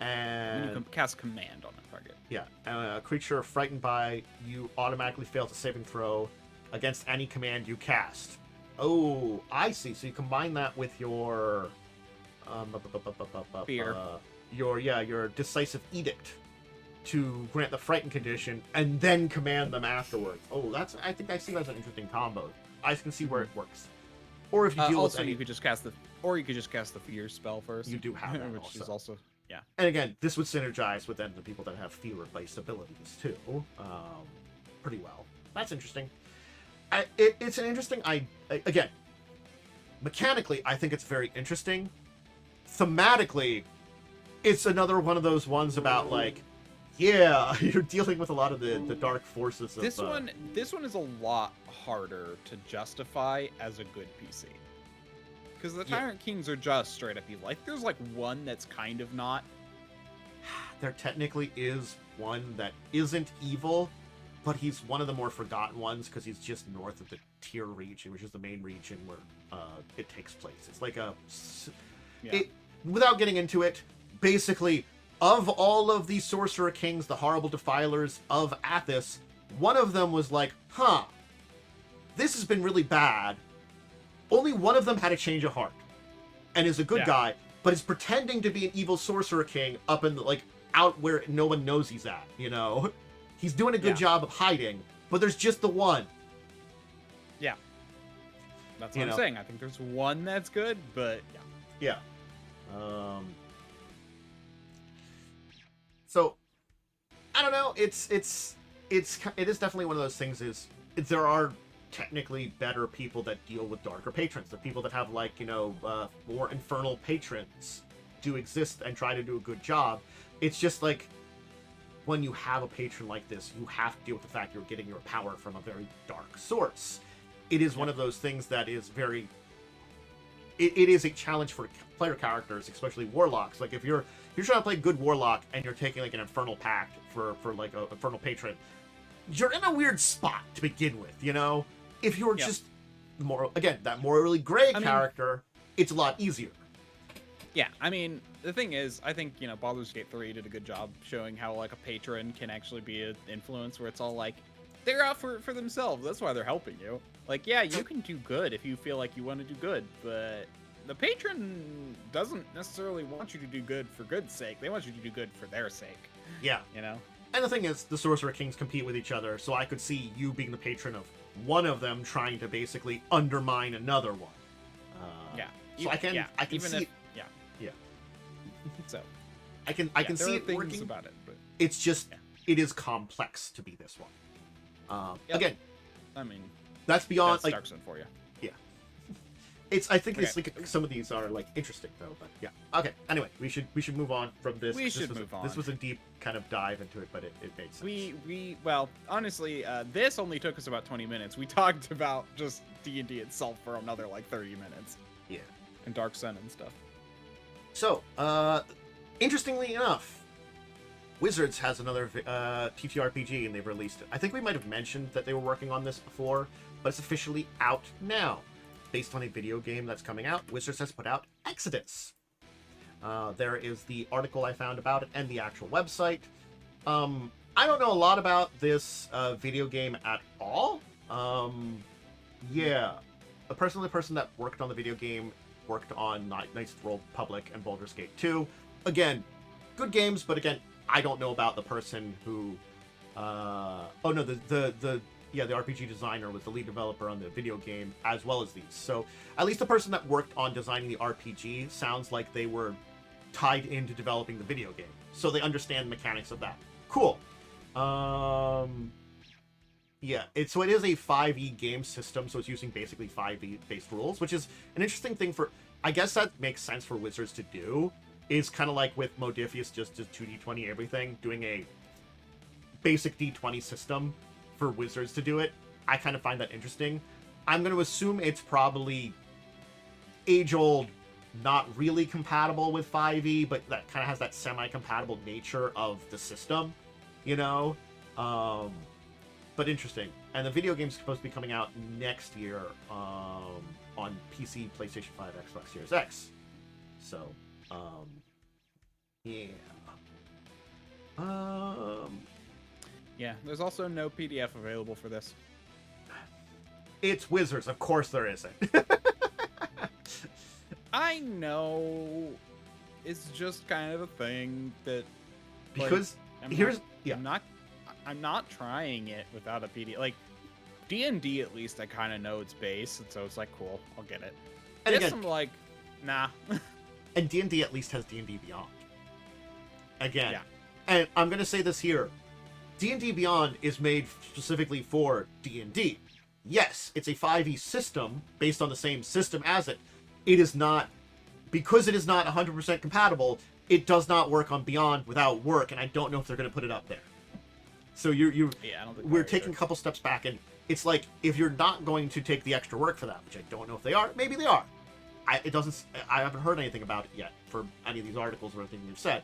And when you can cast Command on a target. Yeah. A creature frightened by you automatically fails a saving throw against any command you cast. Oh, I see. So you combine that with your Fear. Your Decisive Edict to grant the frightened condition and then command them afterwards. Oh, I think I see that's an interesting combo. I can see where it works. Or if you deal also with any... you could just cast the Fear spell first. You do have that which is also yeah. And again, this would synergize with then the people that have fear-based abilities too, pretty well. That's interesting. It's an interesting. Again, mechanically, I think it's very interesting. Thematically, it's another one of those ones about like, yeah, you're dealing with a lot of the dark forces of this one is a lot harder to justify as a good PC. Because the Tyrant Kings are just straight up evil. Like, there's like one that's kind of not. There technically is one that isn't evil, but he's one of the more forgotten ones because he's just north of the Tier region, which is the main region where it takes place. It's like without getting into it, basically, of all of these Sorcerer Kings, the horrible defilers of Athos, one of them was like, this has been really bad. Only one of them had a change of heart and is a good guy, but is pretending to be an evil Sorcerer King up in out where no one knows he's at, you know? He's doing a good job of hiding, but there's just the one. Yeah. That's what I'm saying. I think there's one that's good, but yeah. So I don't know. It is definitely one of those things. There are technically better people that deal with darker patrons. The people that have more infernal patrons do exist and try to do a good job. It's just like when you have a patron like this, you have to deal with the fact you're getting your power from a very dark source. It is one of those things that is very... it is a challenge for player characters, especially warlocks. Like if you're trying to play good warlock and you're taking like an infernal pact for like a infernal patron, you're in a weird spot to begin with, you know? If you're just that morally gray character, it's a lot easier. Yeah, I mean, the thing is, I think, Baldur's Gate 3 did a good job showing how, like, a patron can actually be an influence, where it's all like, they're out for themselves, that's why they're helping you. Like, yeah, you can do good if you feel like you want to do good, but the patron doesn't necessarily want you to do good for good's sake, they want you to do good for their sake. Yeah. And the thing is, the Sorcerer Kings compete with each other, so I could see you being the patron of one of them trying to basically undermine another one. So I can see. So I can see it working about it, but it's just it is complex to be this one. Again, I mean that's beyond like Dark Sun for you. Yeah, I think it's like some of these are like interesting though, but yeah. Okay. Anyway, we should move on from this. This was a deep kind of dive into it, but it made sense. Well, honestly, this only took us about 20 minutes. We talked about just D&D itself for another like 30 minutes. Yeah. And Dark Sun and stuff. So, interestingly enough, Wizards has another TTRPG, and they've released it. I think we might have mentioned that they were working on this before, but it's officially out now. Based on a video game that's coming out, Wizards has put out Exodus. There is the article I found about it and the actual website. I don't know a lot about this video game at all. The person that worked on the video game worked on Knights of the Old Republic and Baldur's Gate 2. Again, good games, but again, I don't know about the person who... the RPG designer was the lead developer on the video game, as well as these. So, at least the person that worked on designing the RPG sounds like they were tied into developing the video game. So they understand the mechanics of that. Cool. It is a 5e game system, so it's using basically 5e based rules, which is an interesting thing for... I guess that makes sense for Wizards to do, is kind of like with Modiphius just 2d20 everything, doing a basic d20 system for Wizards to do it. I kind of find that interesting. I'm going to assume it's probably age-old, not really compatible with 5e, but that kind of has that semi-compatible nature of the system, but interesting. And the video game's supposed to be coming out next year on PC, PlayStation 5, Xbox Series X. So, yeah. Yeah, there's also no PDF available for this. It's Wizards, of course there isn't. I know. It's just kind of a thing that... Because, I'm not trying it without a PDF. Like, D&D at least I kind of know its base, and so it's like, cool, I'll get it. And again, I'm like, nah. And D&D at least has D&D Beyond. Again. Yeah. And I'm going to say this here. D&D Beyond is made specifically for D&D. Yes, it's a 5e system based on the same system as it. It is not... Because it is not 100% compatible, it does not work on Beyond without work, and I don't know if they're going to put it up there. So we're taking a couple steps back, and it's like, if you're not going to take the extra work for that, which I don't know if they are, maybe they are. I haven't heard anything about it yet for any of these articles or anything you've said.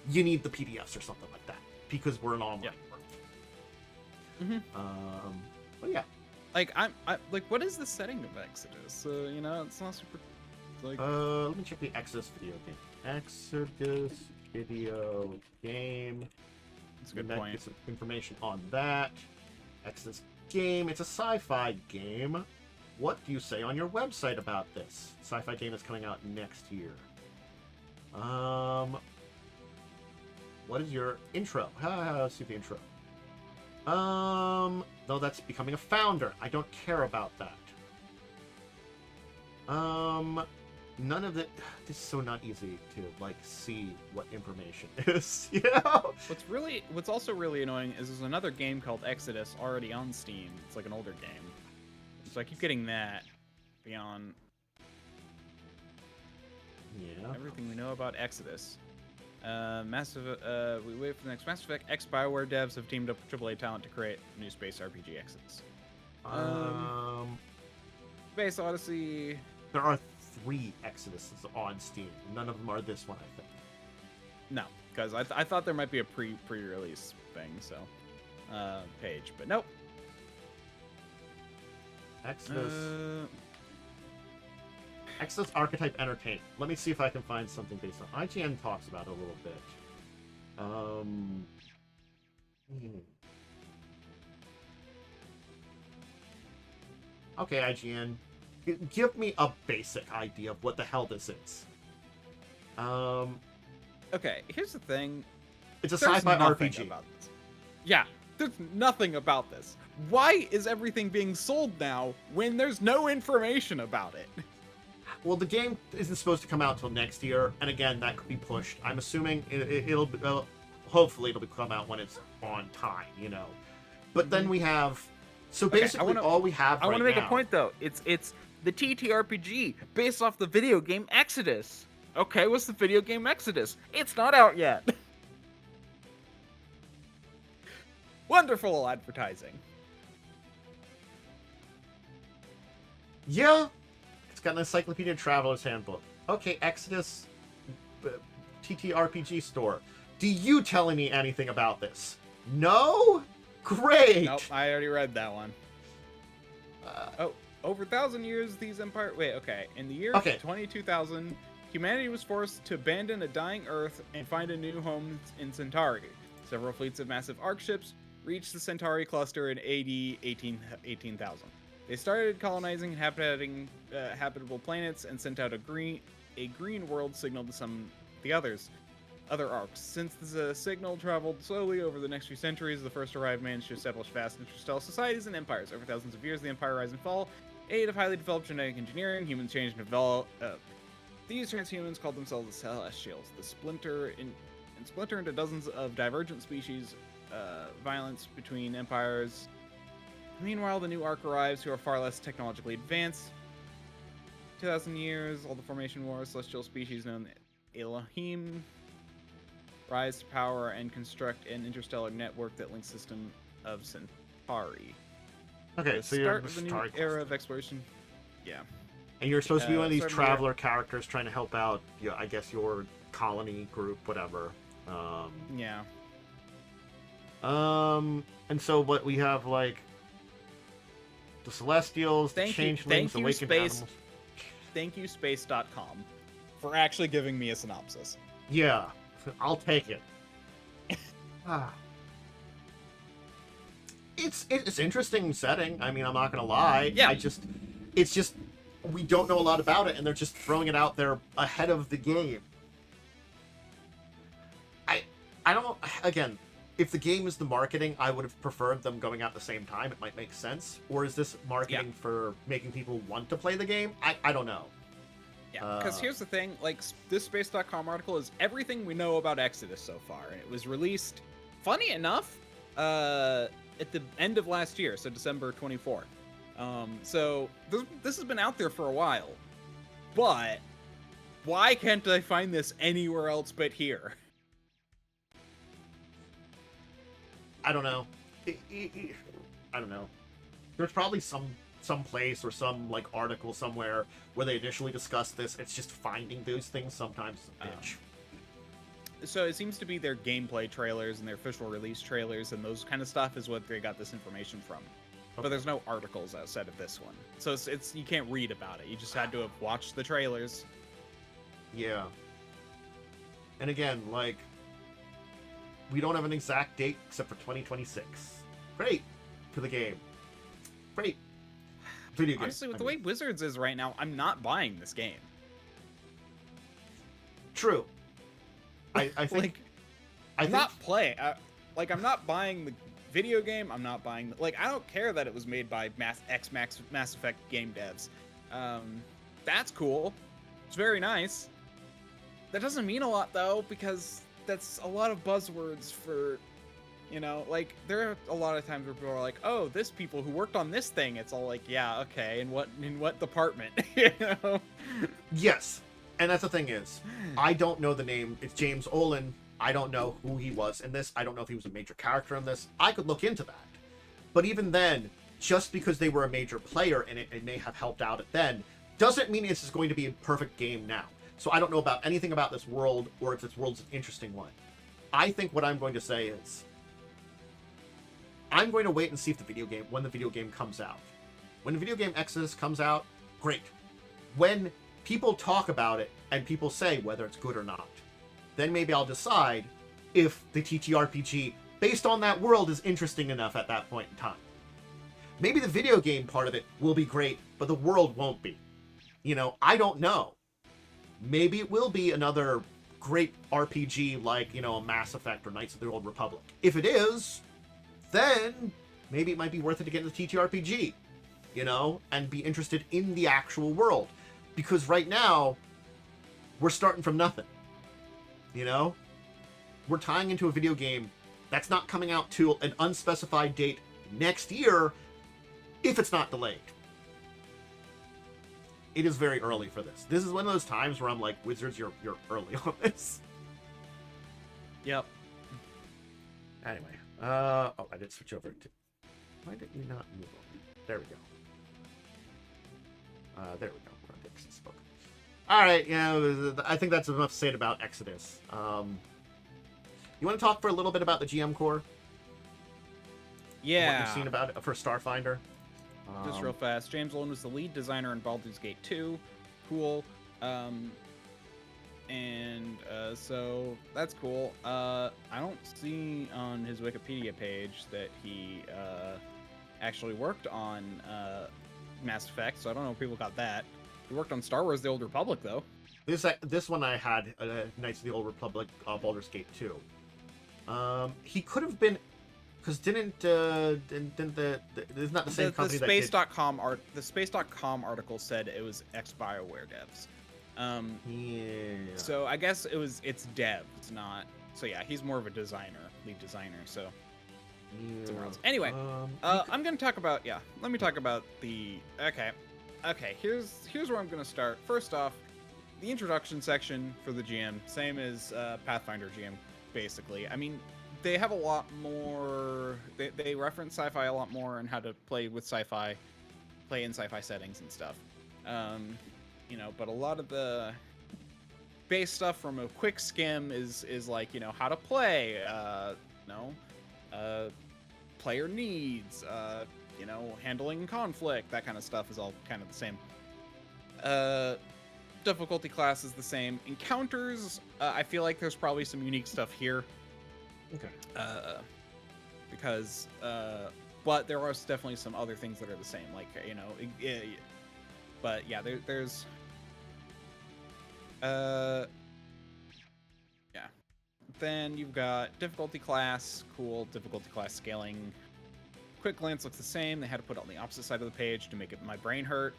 You need the PDFs or something like that, because we're an online work. Mm-hmm. But yeah. Like, what is the setting of Exodus? It's not super, like... Let me check the Exodus video game. Exodus video game. That's a good point. Get some information on that. Exodus game. It's a sci-fi game. What do you say on your website about this? Sci-fi game is coming out next year. What is your intro? Let's see the intro. No, that's becoming a founder. I don't care about that. None of it. This is so not easy to like see what information is. What's also really annoying is there's another game called Exodus already on Steam. It's like an older game. So I keep getting that beyond. Yeah. Everything we know about Exodus. We wait for the next Mass Effect. Ex-BioWare devs have teamed up with AAA talent to create a new space RPG Exodus. Space Odyssey. There are 3 Exoduses on Steam. None of them are this one, I think. No, because I thought there might be a pre-release thing, so page, but nope. Exodus. Exodus Archetype Entertainment. Let me see if I can find something based on. IGN talks about it a little bit. Okay, IGN. Give me a basic idea of what the hell this is. Okay, here's the thing. It's a There's sci-fi nothing RPG. about this. Yeah, there's nothing about this. Why is everything being sold now when there's no information about it? Well, the game isn't supposed to come out until next year, and again, that could be pushed. I'm assuming it'll hopefully it'll come out when it's on time, you know. But then we have, so basically all we have. I want to make a point though. It's the TTRPG based off the video game Exodus. Okay, what's the video game Exodus? It's not out yet. Wonderful advertising. Yeah, it's got an Encyclopedia Traveler's Handbook. Okay, Exodus TTRPG store. Do you telling me anything about this? No? Great! Nope, I already read that one. Over 1,000 years, these empires... Wait, okay. In the year 22,000, humanity was forced to abandon a dying Earth and find a new home in Centauri. Several fleets of massive arc ships reached the Centauri cluster in AD 18,000. They started colonizing and habitable planets and sent out a green world signal to some the other arcs. Since the signal traveled slowly over the next few centuries, the first arrived managed to establish vast interstellar societies and empires. Over thousands of years, the empire rise and fall. Aid of highly developed genetic engineering, humans changed and developed. These transhumans called themselves the Celestials. The splinter into dozens of divergent species. Violence between empires. Meanwhile, the new arc arrives, who are far less technologically advanced. 2,000 years, all the formation wars, celestial species known as Elohim rise to power and construct an interstellar network that links system of Centauri. Okay, so you're the new era of exploration. Yeah. And you're supposed to be one of these traveler characters trying to help out, I guess, your colony group, whatever. Yeah. And so what we have, like, the Celestials, the Changelings, Awakened Animals. Thank you, Space.com, for actually giving me a synopsis. Yeah, I'll take it. It's interesting setting. I mean, I'm not gonna lie. Yeah. It's just we don't know a lot about it, and they're just throwing it out there ahead of the game. I don't. Again, if the game is the marketing, I would have preferred them going out at the same time. It might make sense. Or is this marketing for making people want to play the game? I don't know. Yeah, because here's the thing. Like, this Space.com article is everything we know about Exodus so far. And it was released, funny enough, at the end of last year, so December 24th. So this has been out there for a while. But why can't I find this anywhere else but here? I don't know. I don't know. There's probably some place or some like article somewhere where they initially discussed this. It's just finding those things sometimes is a bitch. So it seems to be their gameplay trailers and their official release trailers and those kind of stuff is what they got this information from. Okay. But there's no articles outside of this one. So it's you can't read about it. You just had to have watched the trailers. Yeah. And again, like, we don't have an exact date except for 2026. Great for the game. Great. Video game. Honestly, with the way Wizards is right now, I'm not buying this game. True. I think I'm not playing. I'm not buying the video game. I'm not buying. I don't care that it was made by Mass Effect game devs. That's cool. It's very nice. That doesn't mean a lot though, because that's a lot of buzzwords for, there are a lot of times where people are like, oh, this people who worked on this thing. It's all like, yeah, okay, in what department, Yes, and that's the thing is, I don't know the name. It's James Olin. I don't know who he was in this. I don't know if he was a major character in this. I could look into that. But even then, just because they were a major player in it, it may have helped out it then, Doesn't mean it's going to be a perfect game now. So I don't know about anything about this world, or if this world's an interesting one. I think what I'm going to say is, I'm going to wait and see if when the video game comes out. When the video game Exodus comes out, great. When people talk about it and people say whether it's good or not, then maybe I'll decide if the TTRPG based on that world is interesting enough at that point in time. Maybe the video game part of it will be great, but the world won't be. I don't know. Maybe it will be another great RPG like, a Mass Effect or Knights of the Old Republic. If it is, then maybe it might be worth it to get into the TTRPG, and be interested in the actual world. Because right now, we're starting from nothing. We're tying into a video game that's not coming out to an unspecified date next year, if it's not delayed. It is very early for this. This is one of those times where I'm like, Wizards, you're early on this. Yep. Anyway, I did switch over to. Why did we not move on? There we go. There we go. We're on Exodus book. All right, I think that's enough said about Exodus. You want to talk for a little bit about the GM core? Yeah. What you've seen about it for Starfinder? Just real fast. James Lone was the lead designer in Baldur's Gate 2. Cool. So that's cool. I don't see on his Wikipedia page that he actually worked on Mass Effect, so I don't know if people got that. He worked on Star Wars: The Old Republic, though. This one I had Knights of the Old Republic, Baldur's Gate 2. He could have been, because didn't the isn't that the same company that Space.com the Space.com article said it was ex-BioWare devs. Yeah. So I guess it's dev. It's not. So yeah, he's more of a lead designer. So somewhere else. Anyway, I'm gonna talk about Let me talk about the okay. Here's where I'm gonna start. First off, the introduction section for the GM, same as Pathfinder GM, basically. I mean, they have a lot more. They reference sci-fi a lot more and how to play with sci-fi, play in sci-fi settings and stuff. But a lot of the base stuff from a quick skim is like how to play, player needs, handling conflict, that kind of stuff is all kind of the same. Difficulty class is the same. Encounters, I feel like there's probably some unique stuff here. Okay. Because but there are definitely some other things that are the same, like but yeah, there's then you've got difficulty class, cool. Difficulty class scaling, quick glance looks the same. They had to put it on the opposite side of the page to make it my brain hurt.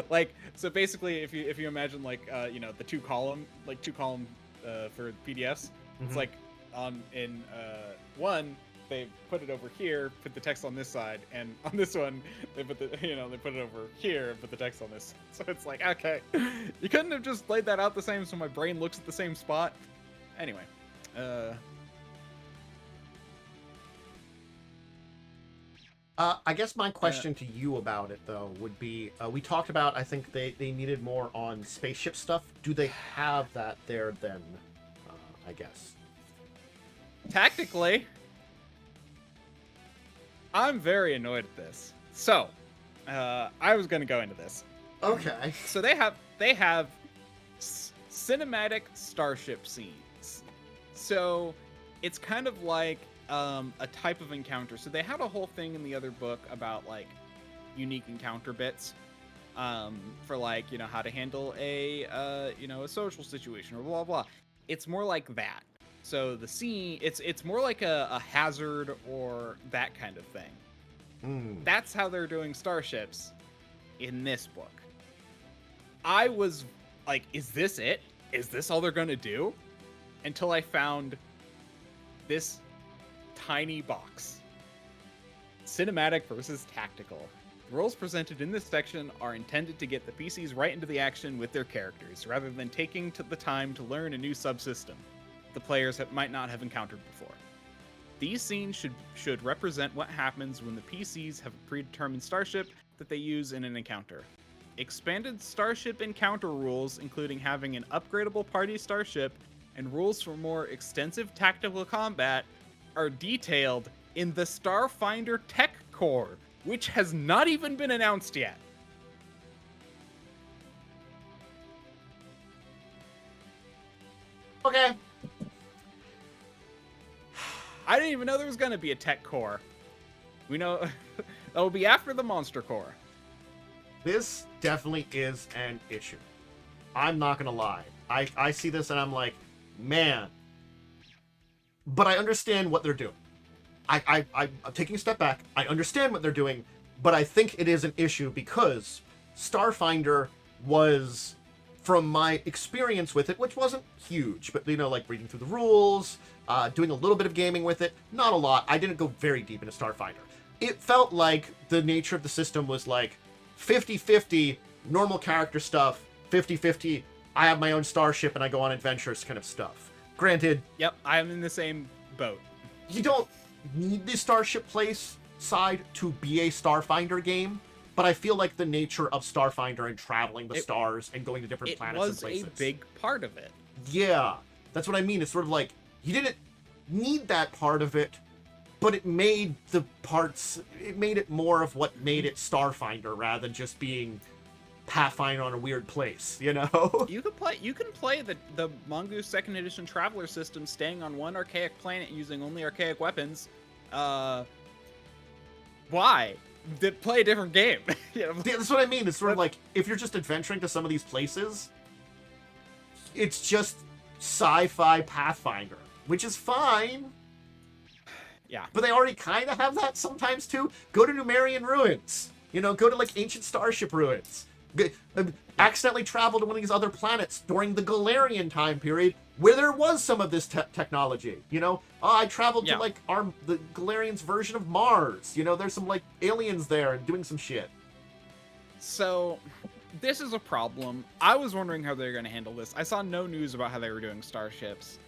Like, so basically if you imagine like the two column for PDFs, it's like in one they put it over here, put the text on this side, and on this one they put they put it over here and put the text on this. So it's like, okay, you couldn't have just laid that out the same so my brain looks at the same spot. Anyway, I guess my question to you about it though would be, we talked about, I think they needed more on spaceship stuff. Do they have that there then? I guess. Tactically, I'm very annoyed at this. So, I was going to go into this. Okay. So they have cinematic starship scenes. So it's kind of like a type of encounter. So they had a whole thing in the other book about like unique encounter bits, for like how to handle a social situation or blah blah. It's more like that. So the scene, it's more like a hazard or that kind of thing. That's how they're doing starships in this book. I was like, is this it? Is this all they're gonna do? Until I found this tiny box. Cinematic versus tactical. The roles presented in this section are intended to get the PCs right into the action with their characters, rather than taking the time to learn a new subsystem the players might not have encountered before. These scenes should represent what happens when the PCs have a predetermined starship that they use in an encounter. Expanded starship encounter rules, including having an upgradable party starship and rules for more extensive tactical combat, are detailed in the Starfinder Tech Core, which has not even been announced yet. Okay. I didn't even know there was going to be a tech core. We know that'll be after the monster core. This definitely is an issue. I'm not gonna lie. I see this and I'm like, man. But I understand what they're doing. I'm taking a step back. I understand what they're doing, but I think it is an issue because Starfinder was, from my experience with it, which wasn't huge, but, like reading through the rules, doing a little bit of gaming with it, not a lot. I didn't go very deep into Starfinder. It felt like the nature of the system was like 50-50 normal character stuff, 50-50 I have my own starship and I go on adventures kind of stuff. Granted, Yep, I'm in the same boat. you don't need the starship place side to be a Starfinder game, but I feel like the nature of Starfinder and traveling the stars and going to different planets and places. It was a big part of it. Yeah, that's what I mean. It's sort of like, you didn't need that part of it, but it made it more of what made it Starfinder rather than just being Pathfinder on a weird place, You can play the Mongoose 2nd Edition Traveler system staying on one archaic planet using only archaic weapons. Why? Play a different game. Yeah, that's what I mean. It's sort of like, if you're just adventuring to some of these places, it's just sci-fi Pathfinder, which is fine. Yeah. But they already kind of have that sometimes too. Go to Numerian ruins. Go to like ancient starship ruins. Accidentally travel to one of these other planets during the Galarian time period where there was some of this technology. I traveled to like the Galarians' version of Mars. There's some like aliens there and doing some shit. So this is a problem. I was wondering how they're going to handle this. I saw no news about how they were doing starships.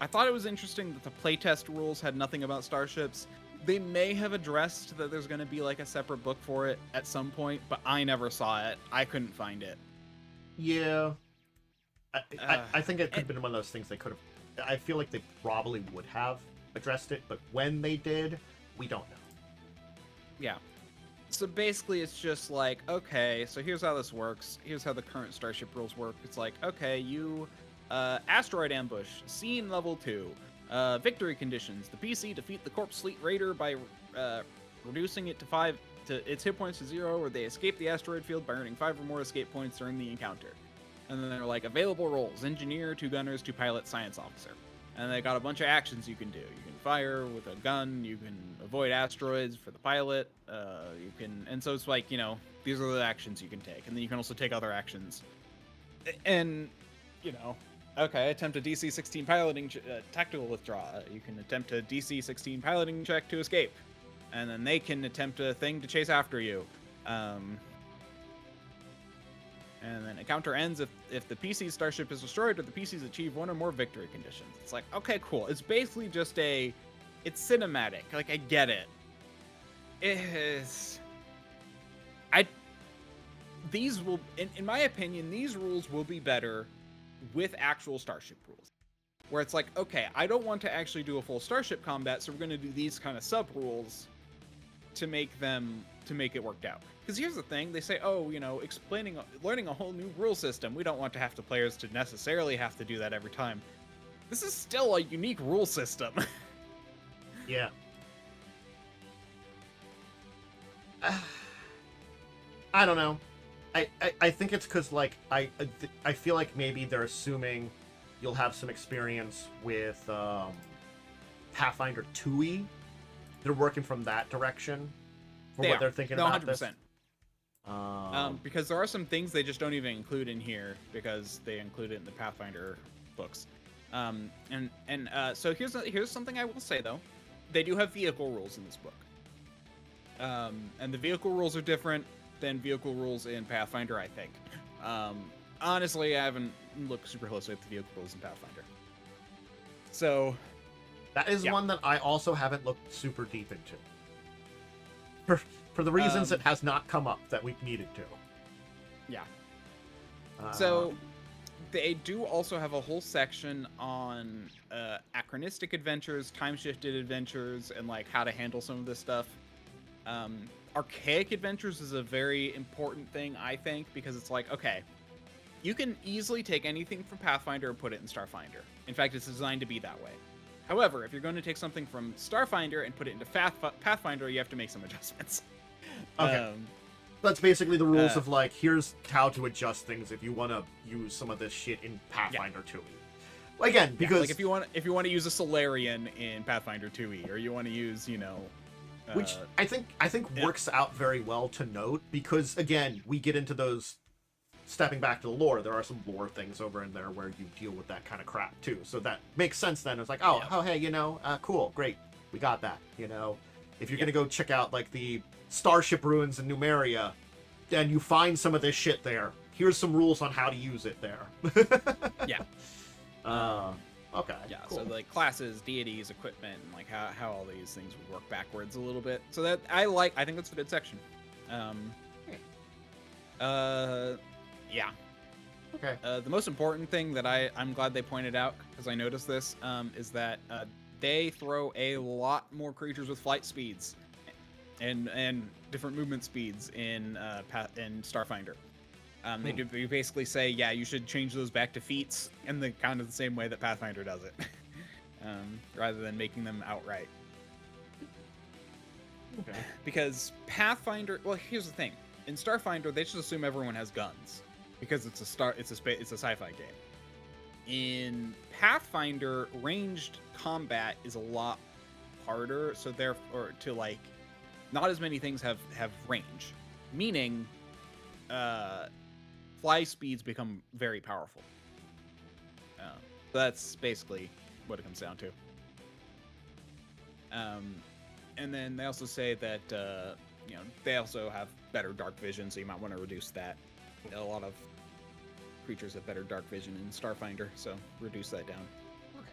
I thought it was interesting that the playtest rules had nothing about starships. They may have addressed that there's going to be like a separate book for it at some point, but I never saw it. I couldn't find it. Yeah. I think it could have been one of those things they could have... I feel like they probably would have addressed it, but when they did, we don't know. Yeah. So basically it's just like, okay, so here's how this works. Here's how the current starship rules work. It's like, okay, you... asteroid ambush, scene level 2. Victory conditions. The PC defeat the Corpse Fleet Raider by reducing it to its hit points to 0, or they escape the asteroid field by earning 5 or more escape points during the encounter. And then they're like, available roles: engineer, 2 gunners, 2 pilot, science officer. And they got a bunch of actions you can do. You can fire with a gun, you can avoid asteroids for the pilot, and so it's like, these are the actions you can take. And then you can also take other actions. And, okay, attempt a DC 16 piloting tactical withdraw. You can attempt a DC 16 piloting check to escape. And then they can attempt a thing to chase after you. And then encounter ends if the PC's starship is destroyed or the PC's achieve 1 or more victory conditions. It's like, okay, cool. It's basically just it's cinematic. Like, I get it. These will, in my opinion, these rules will be better with actual starship rules, where it's like, okay, I don't want to actually do a full starship combat, so we're going to do these kind of sub rules to make it worked out. Because here's the thing, they say, learning a whole new rule system. We don't want to have the players to necessarily have to do that every time. This is still a unique rule system. Yeah. I don't know. I think it's because, like, I feel like maybe they're assuming you'll have some experience with Pathfinder 2e. They're working from that direction for what they're thinking about 100%. This. Because there are some things they just don't even include in here because they include it in the Pathfinder books. So here's something I will say, though. They do have vehicle rules in this book. And the vehicle rules are different than vehicle rules in Pathfinder, I think. Honestly, I haven't looked super closely at the vehicle rules in Pathfinder. So, That is Yeah. one that I also haven't looked super deep into. For the reasons it has not come up that we needed to. Yeah. Uh, So they do also have a whole section on anachronistic adventures, time-shifted adventures, and like how to handle some of this stuff. Archaic adventures is a very important thing, I think, because it's like, okay, you can easily take anything from Pathfinder and put it in Starfinder. In fact, it's designed to be that way. However, if you're going to take something from Starfinder and put it into Pathfinder, you have to make some adjustments. Okay. That's basically the rules of like, here's how to adjust things if you want to use some of this shit in Pathfinder 2e. Again, because like if you want to use a Solarian in Pathfinder 2e, or you want to use, which I think works out very well to note, because again, we get into those. Stepping back to the lore, there are some lore things over in there where you deal with that kind of crap too. So that makes sense then. It's like, oh, hey, cool, great, we got that. If you're gonna go check out like the Starship ruins in Numeria, and you find some of this shit there, here's some rules on how to use it there. Yeah. Okay. Yeah. Cool. So like classes, deities, equipment, and like how all these things would work backwards a little bit. So that I think that's a good section. Yeah. Okay. The most important thing that I'm glad they pointed out, because I noticed this, is that they throw a lot more creatures with flight speeds and different movement speeds in Starfinder. They basically say, yeah, you should change those back to feats in the kind of the same way that Pathfinder does it, rather than making them outright. Okay. Because Pathfinder, well, here's the thing: in Starfinder, they just assume everyone has guns. Because it's a sci-fi game. In Pathfinder, ranged combat is a lot harder, so therefore not as many things have range, meaning fly speeds become very powerful. That's basically what it comes down to. And then they also say that they also have better dark vision, so you might want to reduce that. A lot of creatures have better dark vision in Starfinder, so reduce that down. Okay.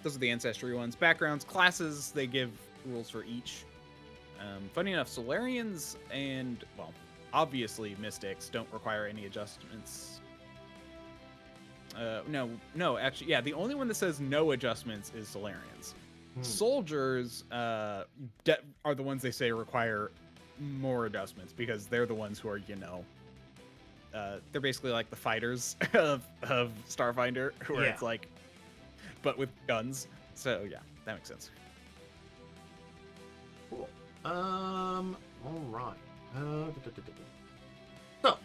Those are the ancestry ones. Backgrounds, classes, they give rules for each. Funny enough, Solarians and, well, obviously Mystics don't require any adjustments. No, actually, yeah, the only one that says no adjustments is Solarians. Soldiers are the ones they say require more adjustments, because they're the ones who are, they're basically like the fighters of Starfinder, where it's like, but with guns. So yeah, that makes sense. Cool. All right. So,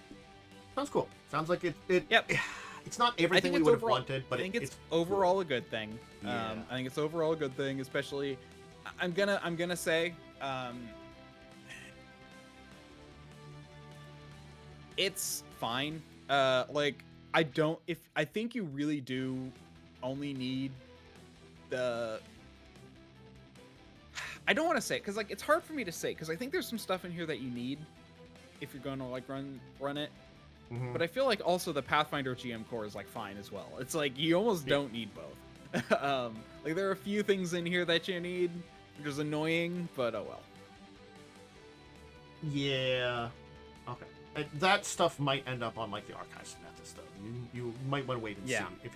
sounds cool. Sounds like it. Yep. It's not everything we would have wanted, but I think it's overall a good thing. Yeah. I think it's overall a good thing, especially. I'm gonna say. It's fine. I think you really do only need the. I don't want to say, because it's hard for me to say, because I think there's some stuff in here that you need if you're going to run it. Mm-hmm. But I feel like also the Pathfinder GM core is fine as well. It's like you almost don't need both. There are a few things in here that you need, which is annoying, but oh well. Yeah. Okay. That stuff might end up on the archives method stuff. You might want to wait and see. If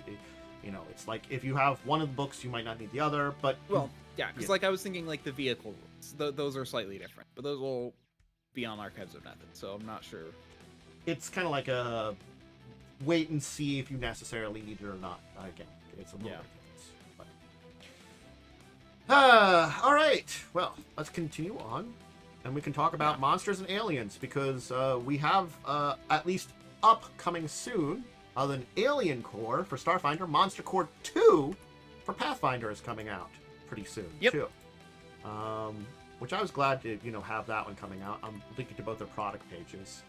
it's like if you have one of the books, you might not need the other. But because I was thinking the vehicle rules. Those are slightly different, but those will be on archives of method. So I'm not sure. It's kind of like a wait and see if you necessarily need it or not. Again, it's a little bit. All right. Well, let's continue on. And we can talk about monsters and aliens, because we have, at least upcoming soon, an Alien Core for Starfinder. Monster Core 2 for Pathfinder is coming out pretty soon, too. Which I was glad to, have that one coming out. I'm linking to both their product pages.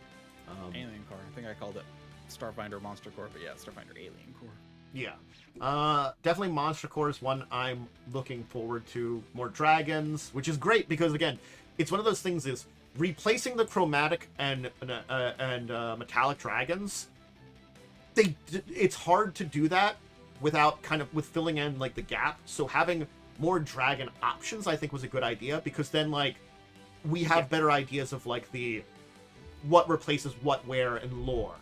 Alien Core. I think I called it Starfinder Monster Core, but yeah, Starfinder Alien Core. Yeah. Definitely Monster Core is one I'm looking forward to. More dragons, which is great, because, again, it's one of those things is replacing the chromatic and metallic dragons. It's hard to do that without kind of with filling in like the gap. So having more dragon options, I think, was a good idea, because then like we have better ideas of like the what replaces what where in lore.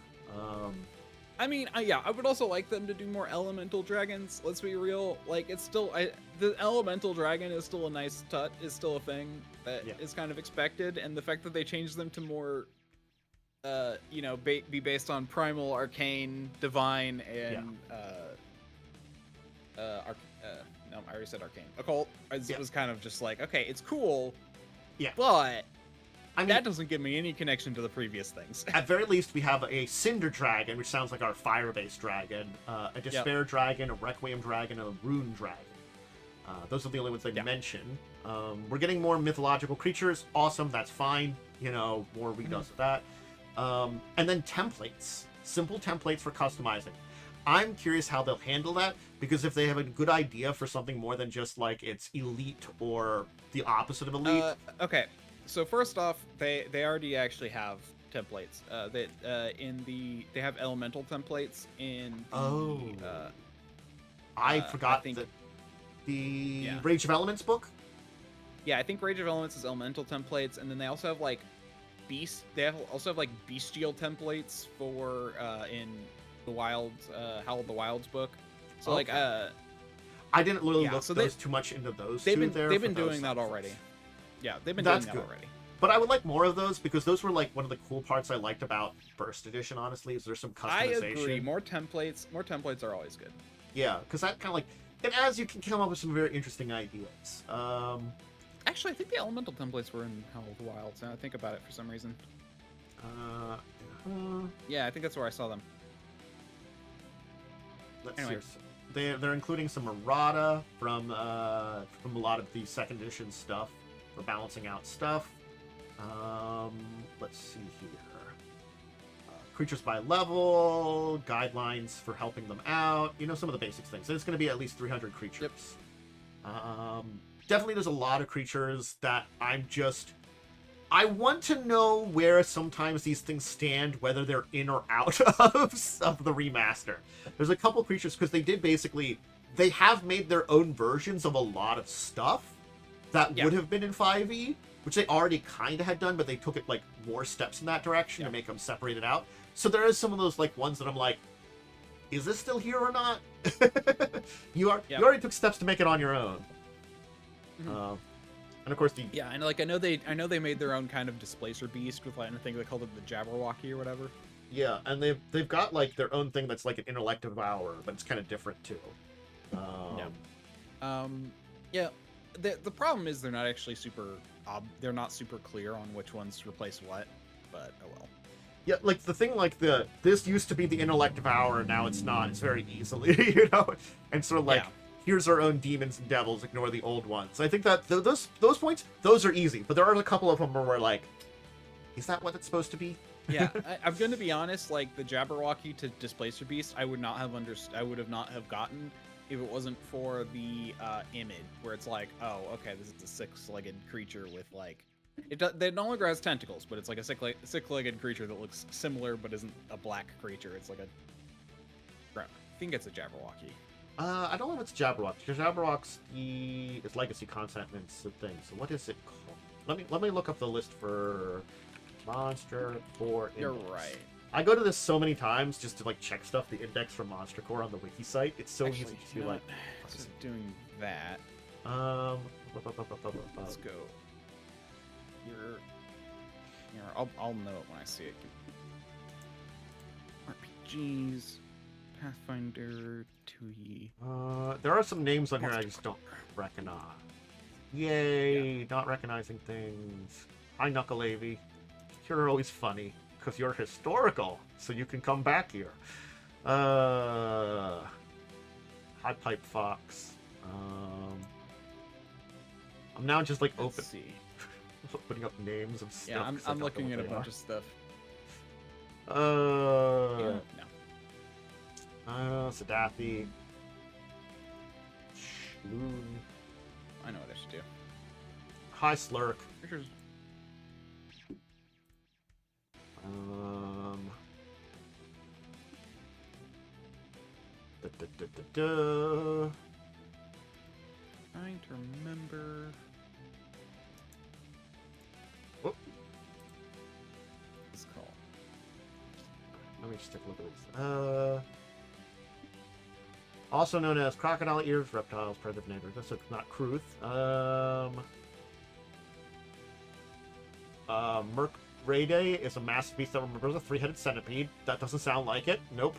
I mean, yeah, I would also like them to do more elemental dragons. Let's be real. Like, it's still, the elemental dragon is still a nice touch, is still a thing that is kind of expected. And the fact that they changed them to more, you know, be based on primal, arcane, divine, and, no, I already said arcane. Occult was kind of just like, okay, it's cool. Yeah. But I mean, that doesn't give me any connection to the previous things. At very least, we have a Cinder Dragon, which sounds like our fire-based dragon, a Despair Dragon, a Requiem Dragon, and a Rune Dragon. Those are the only ones they mention. We're getting more mythological creatures. Awesome, that's fine. You know, more redoes of that. And then templates. Simple templates for customizing. I'm curious how they'll handle that, because if they have a good idea for something more than just like it's elite or the opposite of elite. Okay. So first off, they already actually have templates. They have elemental templates in the, I forgot that the Rage of Elements book. Yeah, I think Rage of Elements is elemental templates, and then they also have like also have like bestial templates for in the Wilds, Howl of the Wilds book. So like I didn't really look too much into those. They've been doing that already. Yeah, they've been doing that already. But I would like more of those, because those were like one of the cool parts I liked about Burst Edition, honestly, is there's some customization. I agree. More templates are always good. Yeah, because that kind of like, and as you can come up with some very interesting ideas. Actually, I think the elemental templates were in Howl of the Wilds, now I think about it for some reason. Yeah, I think that's where I saw them. Let's see. They're including some errata from a lot of the second edition stuff for balancing out stuff. Let's see here. Creatures by level, guidelines for helping them out. You know, some of the basic things. And it's going to be at least 300 creatures. Yep. Definitely, there's a lot of creatures that I want to know where sometimes these things stand, whether they're in or out of the remaster. There's a couple creatures, because they have made their own versions of a lot of stuff that would have been in 5e, which they already kind of had done, but they took it like more steps in that direction to make them separated out. So there is some of those like ones that I'm like, is this still here or not? You already took steps to make it on your own. Mm-hmm. And of course and like I know they made their own kind of displacer beast with like, I think they called it the Jabberwocky or whatever. Yeah, and they've got like their own thing that's like an intellect devourer, but it's kind of different too. The problem is they're not actually they're not super clear on which ones replace what, but oh well. Yeah, like the thing like this used to be the intellect devourer, now it's not. It's very easily, you know, and sort of like. Here's our own demons and devils, ignore the old ones. I think that those points, those are easy, but there are a couple of them where we're like, is that what it's supposed to be? Yeah, I'm going to be honest, like the Jabberwocky to Displacer Beast, I would not have gotten if it wasn't for the image, where it's like, oh, okay, this is a six-legged creature with like, they no longer has tentacles, but it's like a six-legged creature that looks similar but isn't a black creature. It's like I think it's a Jabberwocky. I don't know if it's Jabberwock. Jabberwock's its legacy content and it's a thing. So what is it called? Let me look up the list for Monster Core Index. You're right. I go to this so many times just to like check stuff, the index for Monster Core on the wiki site. It's so easy to be like doing that. Let's go. I'll know it when I see it. RPGs. Pathfinder, 2E. There are some names on here I just don't recognize. Yay, not recognizing things. Hi, Knuckleavy. You're always funny, because you're historical, so you can come back here. High Pipe Fox. I'm now just like opening up names of stuff. Yeah, I'm looking at a bunch of stuff. No. Sadathi. Shloon. I know what I should do. Hi, Slurk. Trying to remember. Whoop. It's called. Let me just take a look at this. Also known as crocodile ears, reptiles, predators. That's not Kruth. Merc Rayday is a massive beast that remembers a three-headed centipede. That doesn't sound like it. Nope.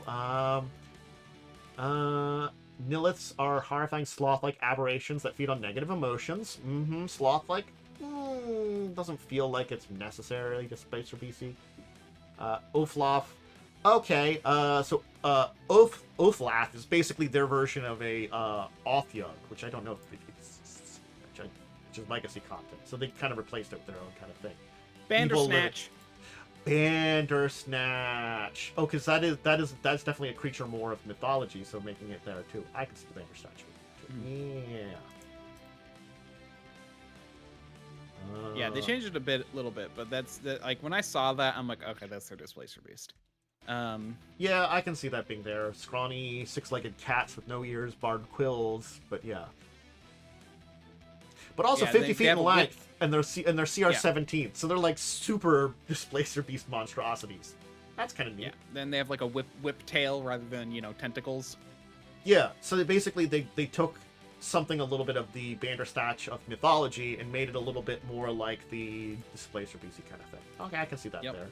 Niliths are horrifying sloth-like aberrations that feed on negative emotions. Sloth-like doesn't feel like it's necessarily Displacer BC. Ofloth. Okay, so Oflath is basically their version of a Othyug, which I don't know if it's which is legacy content. So they kind of replaced it with their own kind of thing. Bandersnatch. Bandersnatch. Oh, because that's definitely a creature more of mythology, so making it there too. I can see the Bandersnatch too. Yeah. Yeah, they changed it a little bit, but like when I saw that, I'm like, okay, that's their Displacer Beast. Yeah, I can see that being there. Scrawny, six-legged cats with no ears, barbed quills, but yeah. But also 50 feet in length, and they're CR 17, so they're like super Displacer Beast monstrosities. That's kind of neat. Yeah. Then they have like a whip tail rather than tentacles. Yeah. So they took something a little bit of the Bandersnatch of mythology and made it a little bit more like the Displacer Beast kind of thing. Okay, I can see that there.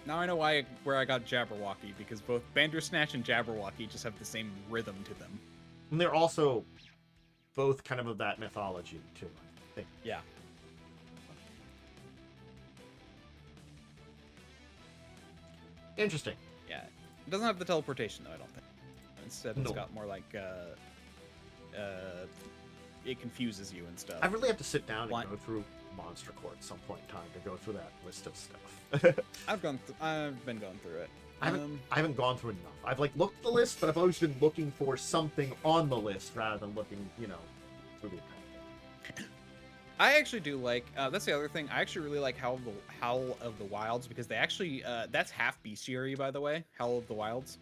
Now I know where I got Jabberwocky, because both Bandersnatch and Jabberwocky just have the same rhythm to them. And they're also both kind of that mythology too, I think. Yeah. Interesting. Yeah. It doesn't have the teleportation though, I don't think. Instead it's got more like it confuses you and stuff. I really have to sit down and go through Monster Core at some point in time to go through that list of stuff. I've been going through it. I haven't gone through enough. I've like looked at the list, but I've always been looking for something on the list rather than looking, through the entire thing. I actually do like. That's the other thing. I actually really like Howl of the Wilds, because they actually that's half bestiary, by the way. Howl of the Wilds.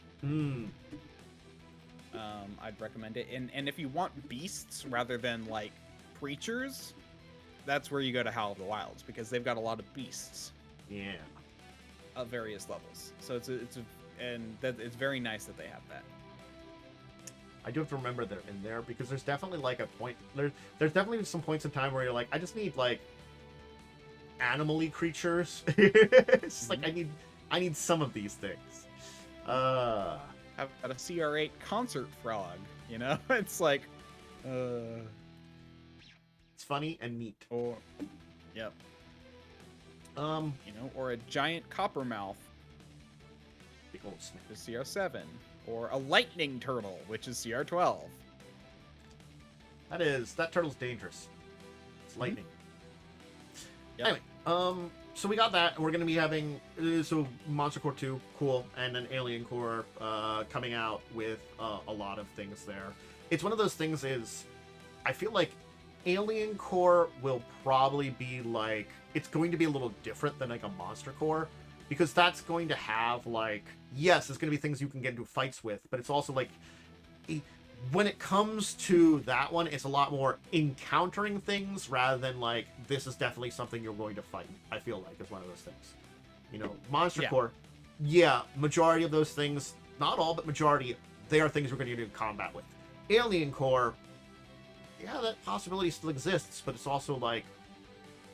I'd recommend it. And if you want beasts rather than like creatures, that's where you go to Howl of the Wilds, because they've got a lot of beasts. Yeah. Of various levels. So it's very nice that they have that. I do have to remember they're in there, because there's definitely like a point. There's definitely some points in time where you're like, I just need like animal-y creatures. It's just like I need some of these things. I've got a CR8 concert frog. It's like, it's funny and neat. Or, yep. Or a giant coppermouth. The old snake. Which is CR7. Or a lightning turtle, which is CR12. That turtle's dangerous. It's lightning. Yep. Anyway, so we got that. We're going to be having Monster Core 2, cool, and then Alien Core coming out with a lot of things there. It's one of those things I feel like Alien Core will probably be like, it's going to be a little different than like a Monster Core, because that's going to have like, yes, it's going to be things you can get into fights with, but it's also like, when it comes to that one, it's a lot more encountering things rather than like, this is definitely something you're going to fight. I feel like is one of those things. Monster Core, majority of those things, not all, but majority, they are things we're going to get into combat with. Alien Core, that possibility still exists, but it's also like,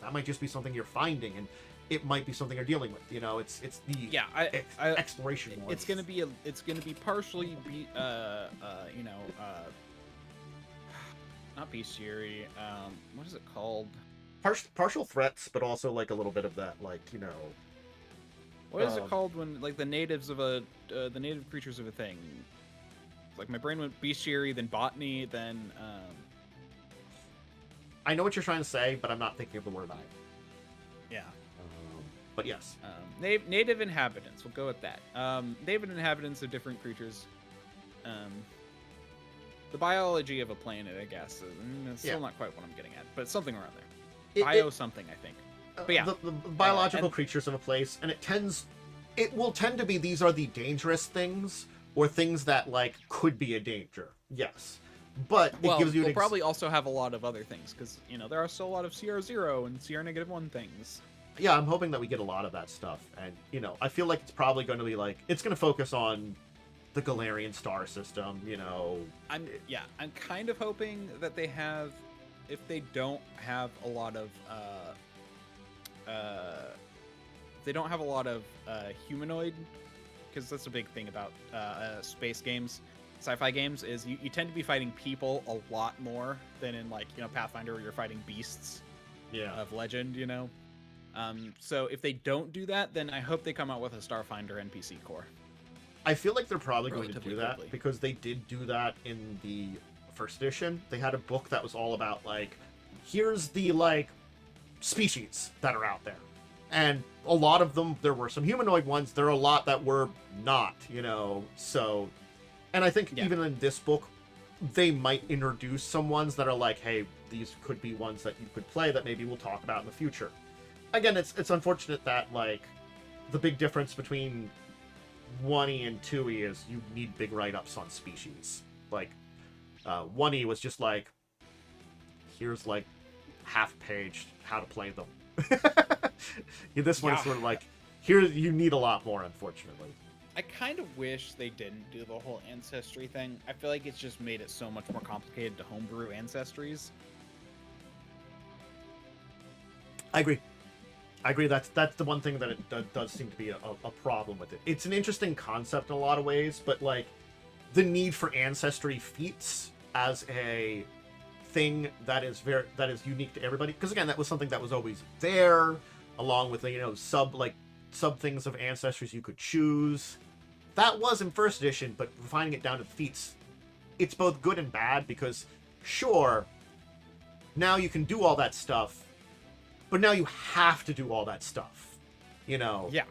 that might just be something you're finding, and it might be something you're dealing with. It's the exploration. It's gonna be partially not bestiary. What is it called? Partial threats, but also like a little bit of that, like What is it called when like the natives of the native creatures of a thing? Like my brain went bestiary, then botany, then. I know what you're trying to say, but I'm not thinking of the word either. Yeah. But yes. Native inhabitants. We'll go with that. Native inhabitants are different creatures. The biology of a planet, I guess. It's still not quite what I'm getting at, but something around there. Something, I think. But yeah. The biological creatures of a place, and it will tend to be, these are the dangerous things, or things that like could be a danger. Yes, but it gives you we'll probably also have a lot of other things because there are still a lot of CR0 and CR-1 things. Yeah, I'm hoping that we get a lot of that stuff, and I feel like it's probably going to be like it's going to focus on the Galarian star system. I'm kind of hoping that they have, if they don't have a lot of humanoid, because that's a big thing about space games, sci-fi games, is you tend to be fighting people a lot more than in like Pathfinder, where you're fighting beasts of legend. So if they don't do that, then I hope they come out with a Starfinder NPC core. I feel like they're probably going to Relatively do that quickly. because they did do that in the first edition. They had a book that was all about like, here's the like species that are out there, and a lot of them, there were some humanoid ones. There are a lot that were not, So, and I think even in this book, they might introduce some ones that are like, hey, these could be ones that you could play that maybe we'll talk about in the future. Again, it's unfortunate that like the big difference between 1E and 2E is you need big write-ups on species. Like 1E was just like, here's like half page how to play them. This one's sort of like, here you need a lot more, unfortunately. I kind of wish they didn't do the whole ancestry thing. I feel like it's just made it so much more complicated to homebrew ancestries. I agree. That's the one thing that it does seem to be a problem with it. It's an interesting concept in a lot of ways, but like the need for ancestry feats as a thing that is unique to everybody. Because again, that was something that was always there, along with sub things of ancestries you could choose. That was in first edition, but refining it down to feats, it's both good and bad because sure, now you can do all that stuff. But now you have to do all that stuff, Yeah.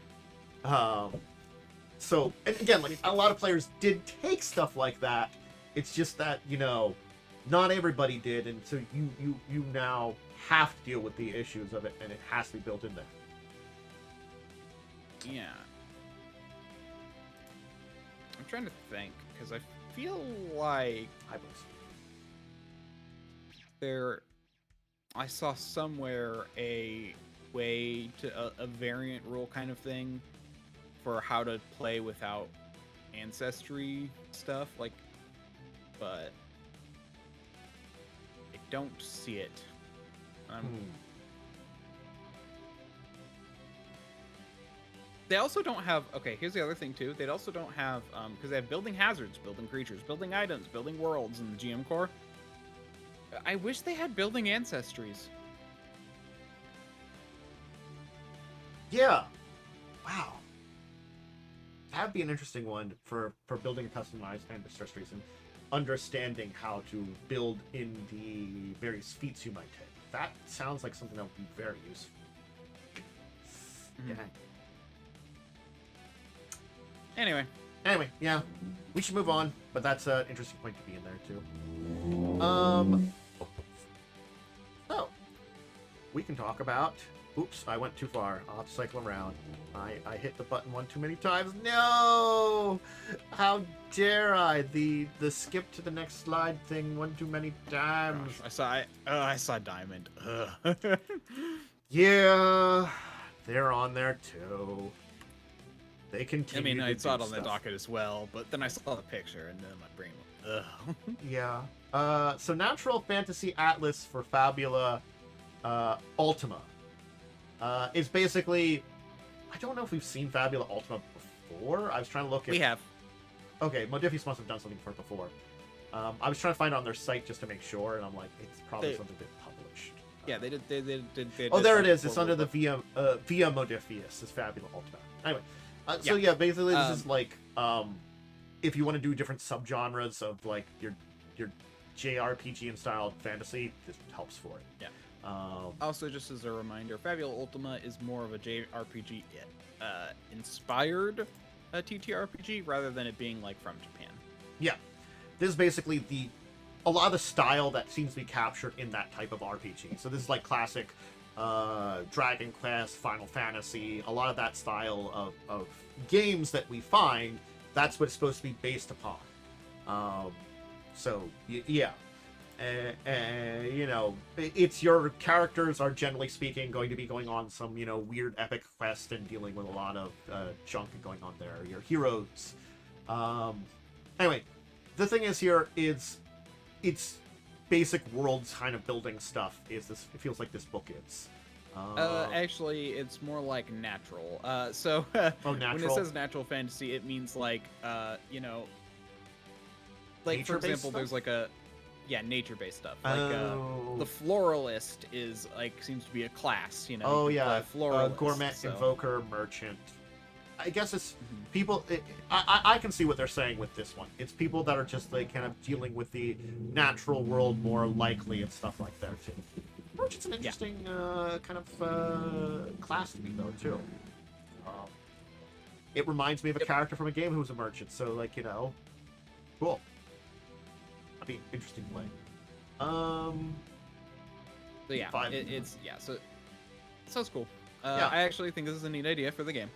So, and again, like a lot of players did take stuff like that. It's just that not everybody did, and so you now have to deal with the issues of it, and it has to be built in there. Yeah. I'm trying to think because I feel like I saw somewhere a way to a variant rule kind of thing for how to play without ancestry stuff, like, but I don't see it. They also don't have, okay, here's the other thing too. They also don't have, because they have building hazards, building creatures, building items, building worlds in the GM core. I wish they had building ancestries. Yeah. Wow. That'd be an interesting one for building customized ancestries and understanding how to build in the various feats you might take. That sounds like something that would be very useful. Mm-hmm. Yeah. Anyway, yeah. We should move on, but that's an interesting point to be in there too. So we can talk about. Oops, I went too far. I'll have to cycle around. I hit the button one too many times. No! How dare I? The skip to the next slide thing one too many times. Gosh, I saw Diamond. Ugh. Yeah, they're on there too. They continue. I mean, I saw it on stuff. the docket as well, but then I saw the picture and then my brain went, ugh. Yeah. So Natural Fantasy Atlas for Fabula Ultima is basically, I don't know if we've seen Fabula Ultima before. I was trying to look at. We have. Okay, Modifius must have done something for it before. I was trying to find it on their site just to make sure, and I'm like, it's probably something they've published. Yeah, they did. They oh, did there it is. It's forward under the via Modifius. Is Fabula Ultima. Anyway. So yeah, basically this is like if you want to do different subgenres of like your JRPG and style fantasy, this helps for it. Yeah. Also, just as a reminder, Fabula Ultima is more of a JRPG inspired TTRPG rather than it being like from Japan. Yeah, this is basically a lot of the style that seems to be captured in that type of RPG. So this is like classic Dragon Quest, Final Fantasy, a lot of that style of games that we find That's what it's supposed to be based upon. So yeah, you know, it's your characters are generally speaking going to be going on some, you know, weird epic quest and dealing with a lot of junk going on there. Your heroes. Anyway, the thing is here is it's basic worlds kind of building stuff. Is this? It feels like this book is. Actually, it's more like natural. So Oh, when it natural? says natural fantasy, it means like, you know, like for Nature-based example, stuff? there's like a, yeah, nature-based stuff. Like Oh. the floralist is like seems to be a class, you know. Oh you can yeah, play a floralist, gourmet, so. invoker, merchant. I guess it's Mhm. people. I can see what they're saying with this one. It's people that are just like kind of dealing with the natural world more likely and stuff like that too. Merchant's an interesting kind of class to me though too. It reminds me of a character from a game who was a merchant. So like, you know, cool. That'd be interesting to play. So yeah, Fine. it's yeah. So it sounds cool. Yeah. I actually think this is a neat idea for the game.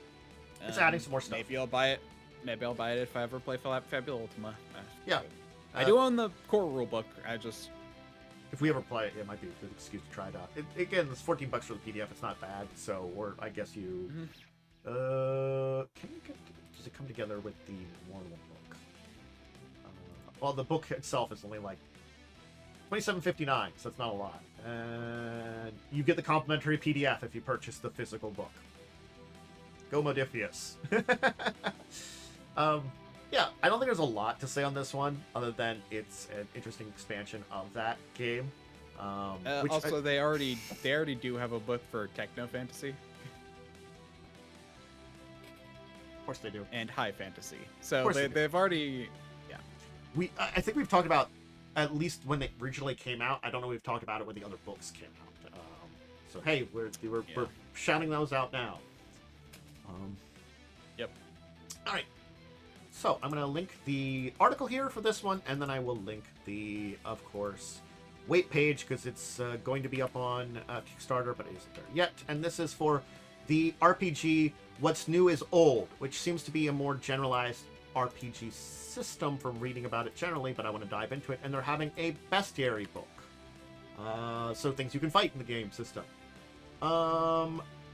It's adding some more stuff. Maybe I'll buy it. Maybe I'll buy it if I ever play Fabula Ultima. Yeah. I do own the core rulebook. I just If we ever play it, it might be a good excuse to try it out. Again, it's $14 for the PDF. It's not bad. So, or I guess you. Does it come together with the normal book? Well, the book itself is only like $27.59, so that's not a lot. And you get the complimentary PDF if you purchase the physical book. Go Modifius. Yeah, I don't think there's a lot to say on this one, other than it's an interesting expansion of that game. also, they already do have a book for techno fantasy Of course they do. and high fantasy. So course they do. they've already, yeah. I think we've talked about, at least when they originally came out. I don't know if we've talked about it when the other books came out. So hey, we're shouting those out now. Yep. All right. So I'm going to link the article here for this one, and then I will link the, of course, wait page, because it's going to be up on Kickstarter, but it isn't there yet. And this is for the RPG What's New is Old, which seems to be a more generalized RPG system from reading about it generally, but I want to dive into it. And they're having a bestiary book. So things you can fight in the game system.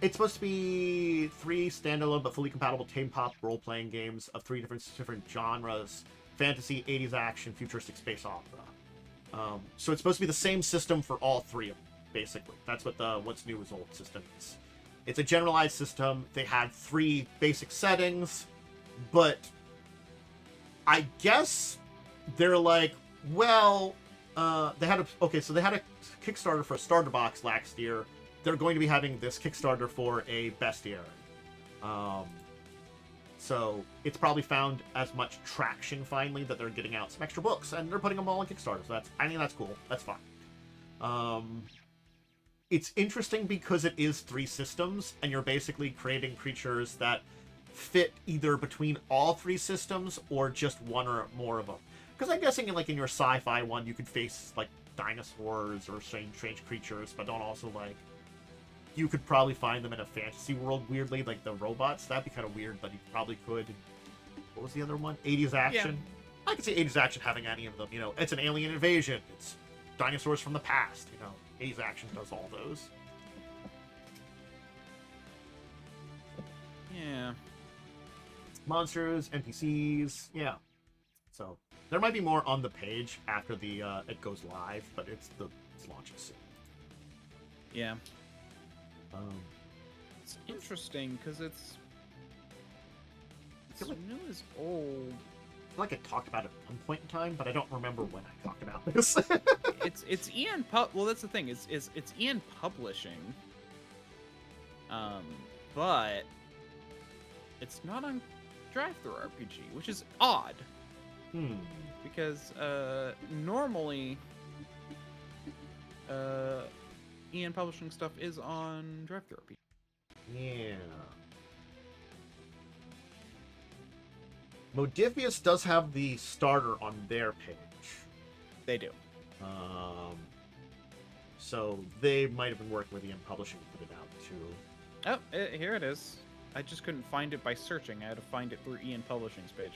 It's supposed to be 3 standalone but fully compatible tabletop role-playing games of 3 different genres: fantasy, 80s action, futuristic space opera. So it's supposed to be the same system for all 3 of them, basically. That's what the What's New is Old system is. It's a generalized system. They had 3 basic settings, but I guess they're like, well, they had a Kickstarter for a starter box last year. They're going to be having this Kickstarter for a bestiary. So it's probably found as much traction finally that they're getting out some extra books, and they're putting them all on Kickstarter. So I think that's cool. That's fine. It's interesting because it is 3 systems, and you're basically creating creatures that fit either between all 3 systems or just one or more of them. Because I'm guessing in your sci-fi one, you could face like dinosaurs or strange creatures, but don't also like. You could probably find them in a fantasy world, weirdly, like the robots. That'd be kind of weird, but you probably could. What was the other one? 80s action? Yeah. I could see 80s action having any of them. You know, it's an alien invasion. It's dinosaurs from the past. You know, 80s action does all those. Yeah. Monsters, NPCs, yeah. So, there might be more on the page after the it goes live, but it's launching soon. Yeah. It's interesting because it's new is old. I feel like I talked about it at one point in time, but I don't remember when I talked about this. it's Ian well, that's the thing. It's Ian Publishing. But it's not on Drive-Thru RPG, which is odd. Because normally Ian Publishing stuff is on Drive-Thru RPG. Yeah. Modifius does have the starter on their page. They do. So they might have been working with Ian Publishing to put it out too. Oh, here it is. I just couldn't find it by searching. I had to find it through Ian Publishing's page.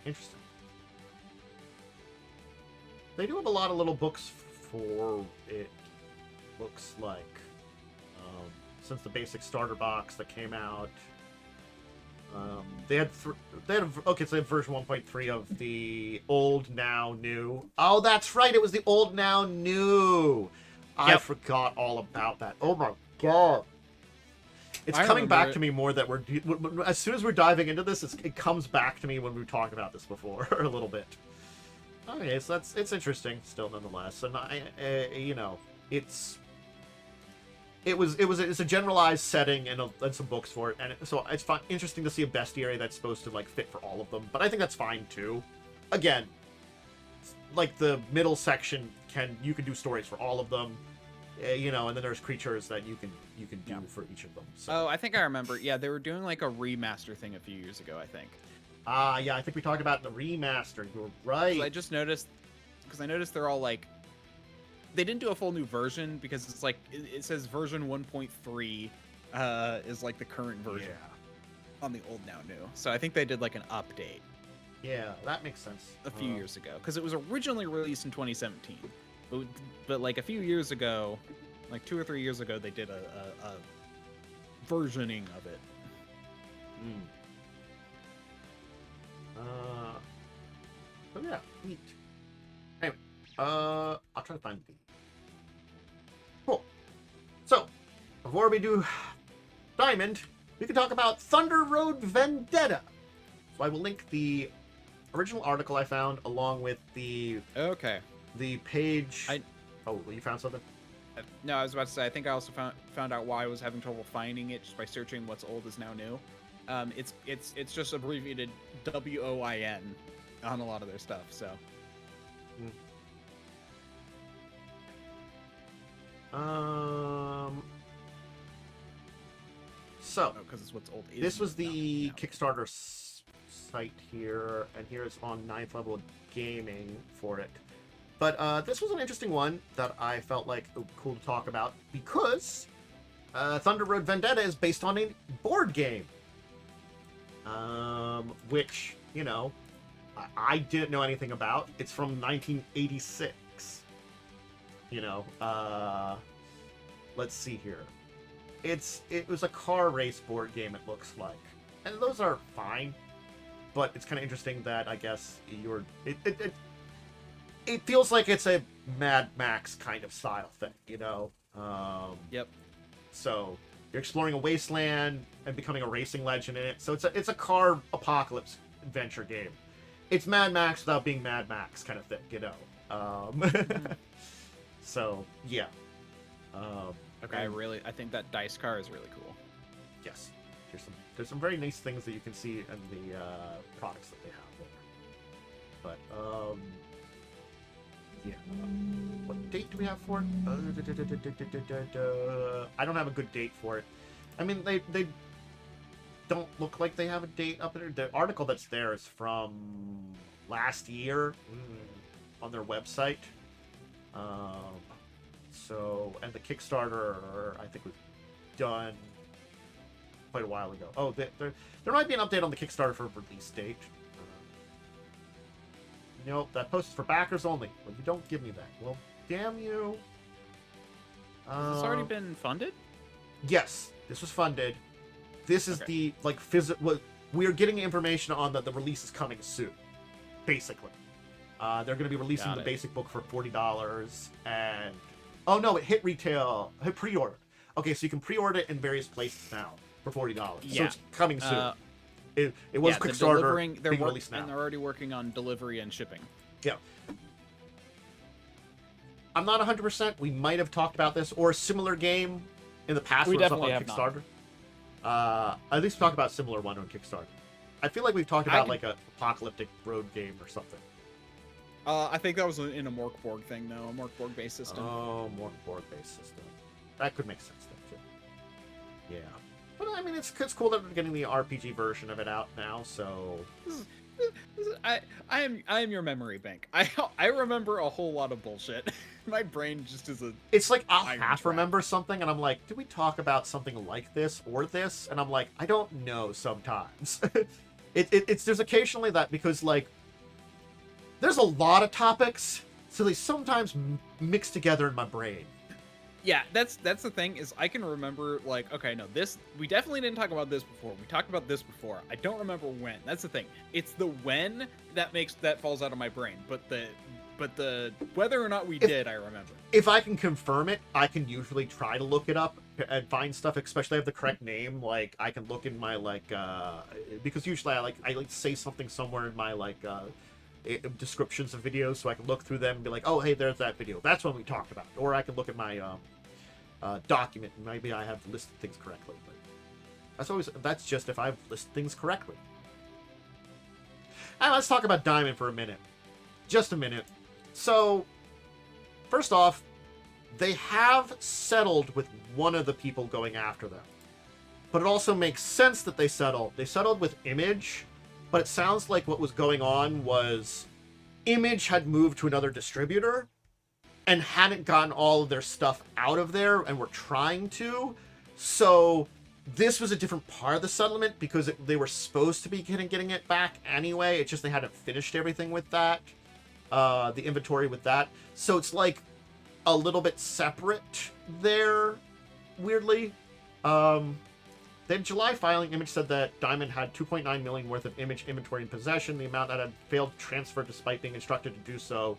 Interesting. They do have a lot of little books for it, looks like. Since the basic starter box that came out. They had okay, so they had version 1.3 of the old, now, new. Oh, that's right, it was the old, now, new. I Yep. forgot all about that. Oh my god. It's coming back to me more that as soon as we're diving into this, it comes back to me when we talked about this before a little bit. Okay, so it's interesting still nonetheless, and it's a generalized setting and some books for it, and so it's interesting to see a bestiary that's supposed to like fit for all of them. But I think that's fine too. Again, like the middle section you can do stories for all of them, and then there's creatures that you can do for each of them. So. Oh, I think I remember. Yeah, they were doing like a remaster thing a few years ago, I think. Yeah, I think we talked about the remaster. You're right. I just noticed, because I noticed they're all like, they didn't do a full new version because it's like it says version 1.3 is like the current version on the old, now, new. So I think they did like an update. Yeah, that makes sense. A few years ago, because it was originally released in 2017, but like a few years ago, like 2 or 3 years ago, they did a versioning of it. So yeah, neat. Anyway, I'll try to find the. Cool. So, before we do Diamond, we can talk about Thunder Road Vendetta. So I will link the original article I found along with the page. Oh, you found something? No, I was about to say. I think I also found out why I was having trouble finding it just by searching what's old is now new. It's just abbreviated WOIN on a lot of their stuff. So. So because it's what's old. This was the Kickstarter site here, and here it's on 9th Level Gaming for it. But this was an interesting one that I felt like cool to talk about because Thunder Road Vendetta is based on a board game, which I didn't know anything about. It's from 1986. Let's see here. It was a car race board game, it looks like, and those are fine. But it's kind of interesting that I guess it feels like it's a Mad Max kind of style thing, Yep. So you're exploring a wasteland and becoming a racing legend in it. So it's a car apocalypse adventure game. It's Mad Max without being Mad Max kind of thing, So yeah. Okay. I think that dice car is really cool. Yes. There's some very nice things that you can see in the products that they have there. But yeah. What date do we have for it? I don't have a good date for it. I mean, they don't look like they have a date up there. The article that's there is from last year on their website. And the Kickstarter, I think, was done quite a while ago. Oh, there might be an update on the Kickstarter for release date. Nope, that post is for backers only. Well, you don't give me that. Well, damn you. Has this already been funded? Yes, this was funded. This is the we are getting information on that the release is coming soon. Basically, they're going to be releasing the basic book for $40, and oh no, it hit pre-order. Okay, so you can pre-order it in various places now for $40. Yeah. So it's coming soon. It was Kickstarter being released now. And they're already working on delivery and shipping. Yeah. I'm not 100%. We might have talked about this or a similar game in the past. We when it was definitely up on Kickstarter. At least talk about a similar one on Kickstarter. I feel like we've talked about like a apocalyptic road game or something. I think that was in a Morkborg thing, though. A Morkborg based system. Oh, Morkborg based system. That could make sense then too. Yeah. But I mean, it's cool that we're getting the RPG version of it out now. So I am your memory bank. I remember a whole lot of bullshit. My brain just is a. it's like I'll iron half trap. remember something, and I'm like, did we talk about something like this or this? And I'm like, I don't know. Sometimes it's there's occasionally that because like there's a lot of topics, so they sometimes mix together in my brain. Yeah, that's the thing is I can remember like, okay, no, this we definitely didn't talk about this before. We talked about this before. I don't remember when. That's the thing. It's the when that falls out of my brain, but the whether or not we did, I remember. If I can confirm it, I can usually try to look it up and find stuff, especially if I have the correct name. Like I can look in my because usually I like say something somewhere in my descriptions of videos, so I can look through them and be like, oh hey, there's that video. That's when we talked about it. Or I can look at my document and maybe I have listed things correctly. But that's just if I've listed things correctly. And let's talk about Diamond for a minute. Just a minute. So, first off, they have settled with one of the people going after them. But it also makes sense that they settled. They settled with Image, but it sounds like what was going on was Image had moved to another distributor and hadn't gotten all of their stuff out of there and were trying to. So this was a different part of the settlement because they were supposed to be getting it back anyway. It's just they hadn't finished everything with that. The inventory with that. So it's like a little bit separate there, weirdly. Then July filing, Image said that Diamond had 2.9 million worth of Image inventory in possession. The amount that had failed to transfer despite being instructed to do so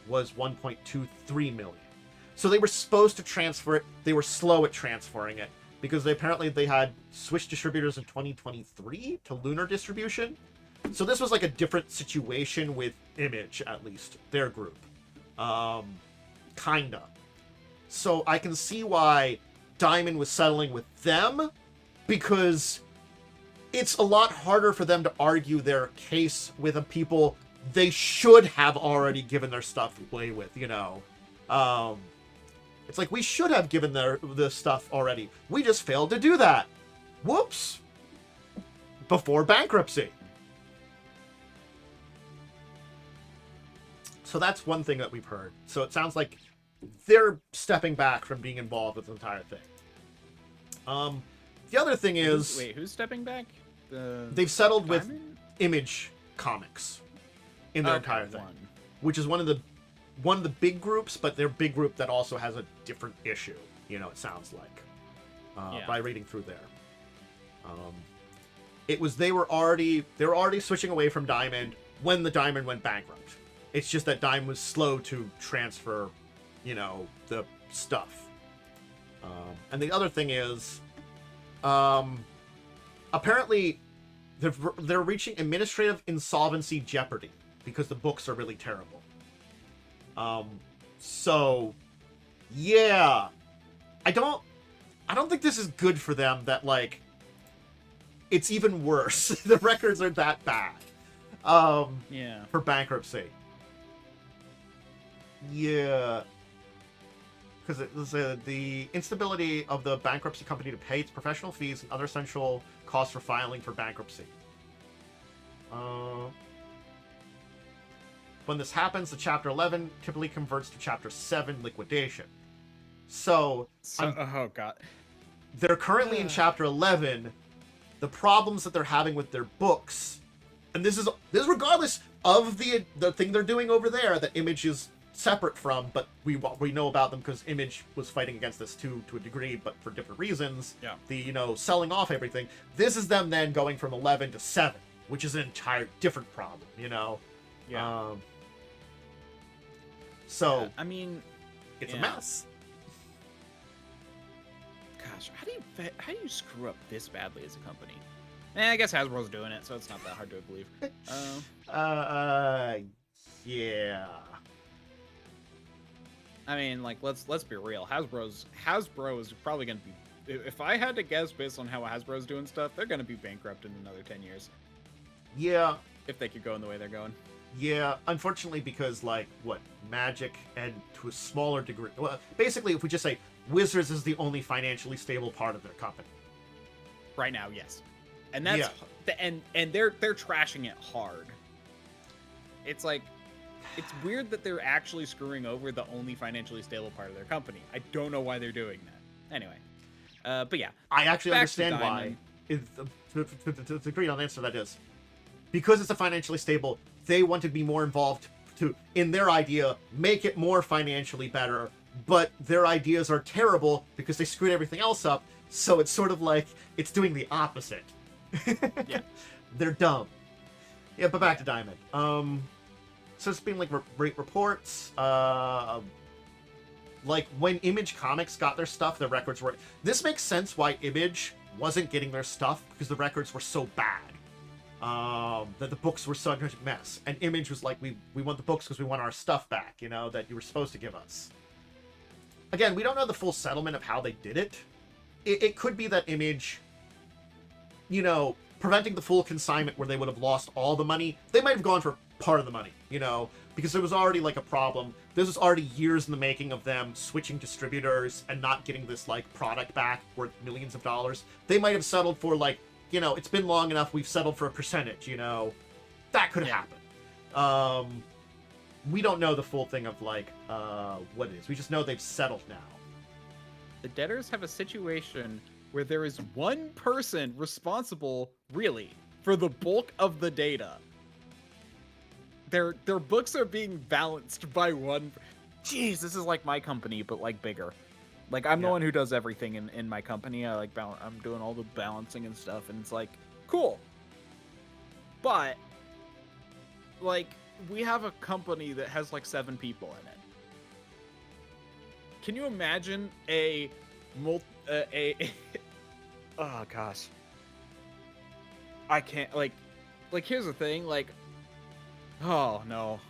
was 1.23 million. So they were supposed to transfer it. They were slow at transferring it because they had switched distributors in 2023 to Lunar distribution. So this was like a different situation with Image, at least their group. Kinda. So I can see why Diamond was settling with them, because it's a lot harder for them to argue their case with the people they should have already given their stuff away with, you know. It's like, we should have given the stuff already. We just failed to do that. Whoops. Before bankruptcy. So that's one thing that we've heard. So it sounds like they're stepping back from being involved with the entire thing. The other thing is... Wait, who's stepping back? They've settled Diamond? with Image Comics in their entire thing. One. Which is one of the big groups, but they're a big group that also has a different issue, you know, it sounds like. By reading through there. They were already switching away from Diamond when the Diamond went bankrupt. It's just that Diamond was slow to transfer, you know, the stuff. And the other thing is, apparently they're reaching administrative insolvency jeopardy because the books are really terrible. So yeah, I don't think this is good for them that, like, it's even worse. The records are that bad. Yeah. For bankruptcy. Yeah. Because it was the instability of the bankruptcy company to pay its professional fees and other essential costs for filing for bankruptcy. When this happens, the Chapter 11 typically converts to Chapter 7 liquidation. So oh god. They're currently in Chapter 11. The problems that they're having with their books, and this is regardless of the thing they're doing over there that Image is separate from, but we know about them because Image was fighting against this too, to a degree, but for different reasons. Yeah. The, you know, selling off everything. This is them then going from 11 to 7, which is an entire different problem, you know? Yeah. So, yeah, I mean, it's a mess. Gosh, how do you screw up this badly as a company? I guess Hasbro's doing it, so it's not that hard to believe. Yeah. I mean, like, let's be real. Hasbro is probably going to be. If I had to guess based on how Hasbro's doing stuff, they're going to be bankrupt in another 10 years. Yeah. If they could go in the way they're going. Yeah, unfortunately, because, like, Magic, and to a smaller degree... Well, basically, if we just say Wizards is the only financially stable part of their company. right now, yes. And that's Yeah. and they're trashing it hard. It's like, it's weird that they're actually screwing over the only financially stable part of their company. I don't know why they're doing that. Anyway, but yeah, I actually back to understand why. To agree on the answer, that is because it's a financially stable. They want to be more involved to, in their idea, make it more financially better. But their ideas are terrible because they screwed everything else up. So it's sort of like it's doing the opposite. Yeah. They're dumb. Yeah, but back to Diamond. So it's been like great reports. Like when Image Comics got their stuff, the records were. This makes sense why Image wasn't getting their stuff because the records were so bad. That the books were such a mess, and Image was like, we want the books because we want our stuff back, you know, that you were supposed to give us. Again, we don't know the full settlement of how they did it. It could be that Image, you know, preventing the full consignment where they would have lost all the money. They might have gone for part of the money, you know, because there was already like a problem. This was already years in the making of them switching distributors and not getting this like product back worth millions of dollars. They might have settled for like, you know, it's been long enough, we've settled for a percentage, you know. That could happen. We don't know the full thing of like what it is. We just know they've settled now. The debtors have a situation where there is one person responsible, really, for the bulk of the data. Their books are being balanced by one. Jeez, this is like my company, but like bigger. Like I'm the one who does everything in my company. I like I'm doing all the balancing and stuff, and it's like cool. But like we have a company that has like 7 people in it. Can you imagine oh gosh. I can't like here's the thing, like oh no.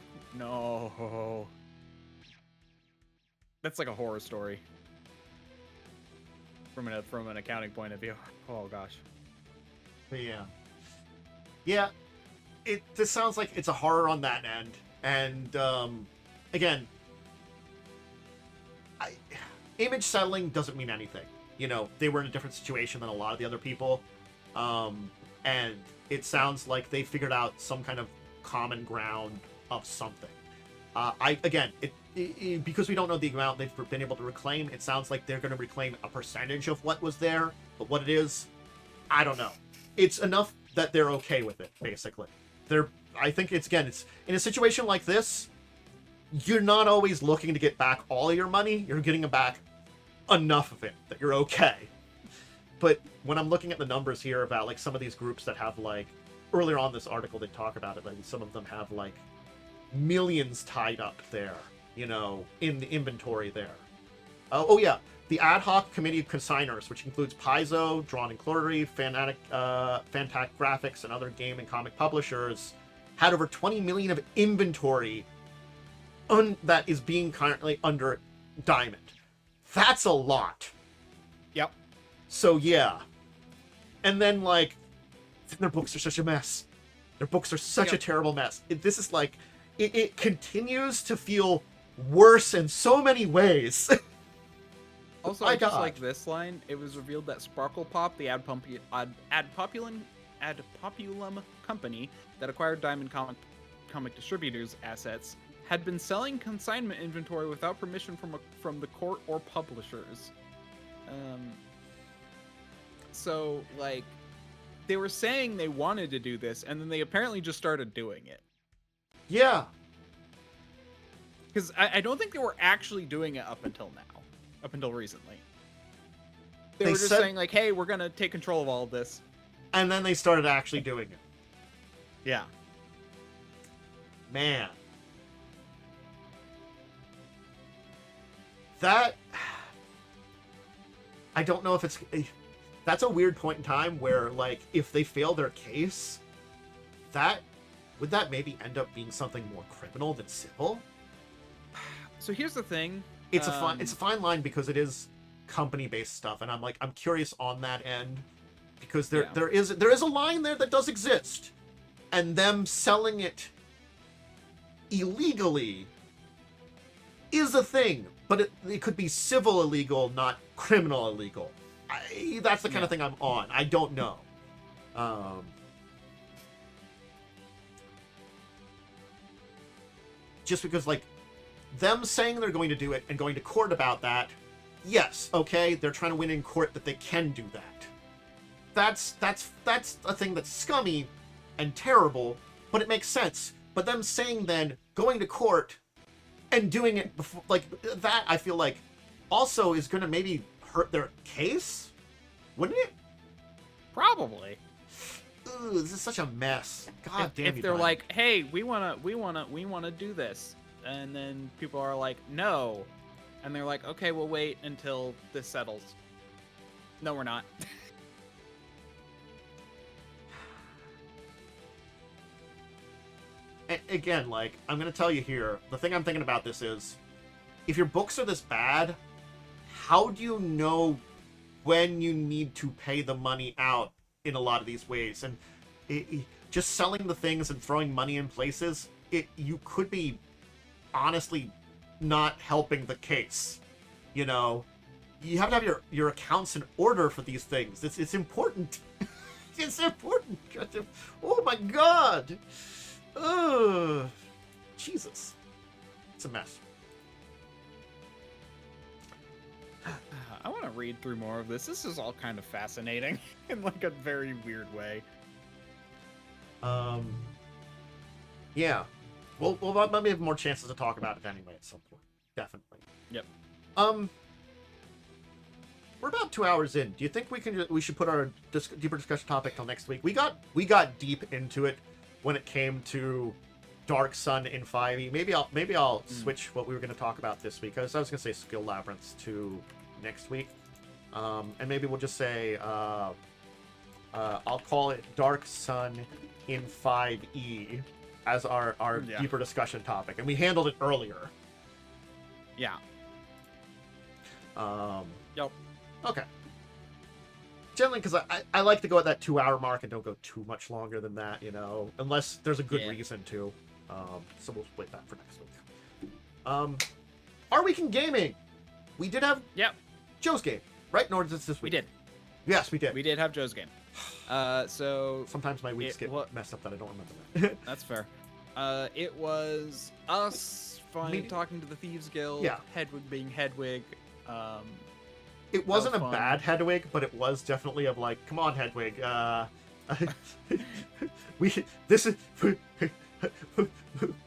That's like a horror story. From an accounting point of view. Oh gosh. Yeah. This sounds like it's a horror on that end. And again, Image settling doesn't mean anything. You know, they were in a different situation than a lot of the other people. And it sounds like they figured out some kind of common ground of something. Because we don't know the amount they've been able to reclaim, it sounds like they're going to reclaim a percentage of what was there, but what it is, I don't know. It's enough that they're okay with it, basically. I think it's in a situation like this, you're not always looking to get back all your money, you're getting back enough of it that you're okay. But when I'm looking at the numbers here about like some of these groups that have like, earlier on this article they talk about it, like some of them have like millions tied up there, you know, in the inventory there. The ad hoc committee of consigners, which includes Paizo, Drawn and Clordery, Fantac Graphics, and other game and comic publishers, had over 20 million of inventory that is being currently under Diamond. That's a lot. Yep. So yeah. And then like, their books are such a mess. Their books are such a terrible mess. This is like, it continues to feel worse in so many ways. Also, My just God. like this line, it was revealed that Sparkle Pop, the ad populum company that acquired Diamond Comic Distributors assets, had been selling consignment inventory without permission from the court or publishers. So like, they were saying they wanted to do this, and then they apparently just started doing it. Yeah. Because I don't think they were actually doing it up until recently. They were just saying like, hey, we're gonna take control of all of this. And then they started actually doing it. Yeah. Man. That... I don't know if it's... That's a weird point in time where, like, if they fail their case, would that maybe end up being something more criminal than civil? So here's the thing. It's a fine line because it is company-based stuff, and I'm curious on that end because there is a line there that does exist, and them selling it illegally is a thing, but it could be civil illegal, not criminal illegal. that's the kind of thing I'm on. I don't know. Just because, like, them saying they're going to do it and going to court about that, yes, okay, they're trying to win in court that they can do that. That's a thing that's scummy and terrible, but it makes sense. But them saying then going to court and doing it before, like, that, I feel like also is going to maybe hurt their case, wouldn't it? Probably. Ooh, this is such a mess. God damn. If they're like, hey, we wanna do this, and then people are like, no, and they're like, okay, we'll wait until this settles. No, we're not. Again, like, I'm gonna tell you here, the thing I'm thinking about this is, if your books are this bad, how do you know when you need to pay the money out in a lot of these ways? And just selling the things and throwing money in places, you could be honestly not helping the case. You know, you have to have your accounts in order for these things. It's important. It's important. Oh my god. Ugh. Jesus. It's a mess. I want to read through more of this. This is all kind of fascinating in like a very weird way. Yeah. We'll maybe have more chances to talk about it anyway at some point. Definitely. Yep. We're about 2 hours in. Do you think we should put our deeper discussion topic till next week? We got deep into it when it came to Dark Sun in 5e. Maybe I'll switch what we were going to talk about this week. I was going to say Skill Labyrinths to next week. And maybe we'll just say I'll call it Dark Sun in 5e as our deeper discussion topic. And we handled it earlier. Yeah. Yep. Okay. Generally, because I like to go at that 2 hour mark and don't go too much longer than that, you know, unless there's a good reason to. So we'll split that for next week. Our week in gaming, we did have Joe's game, right? Nor is this week. We did. Yes, we did. We did have Joe's game. So sometimes my weeks get messed up that I don't remember that. That's fair. It was us talking to the Thieves Guild. Yeah. Hedwig being Hedwig. It wasn't a bad Hedwig, but it was definitely of like, come on, Hedwig.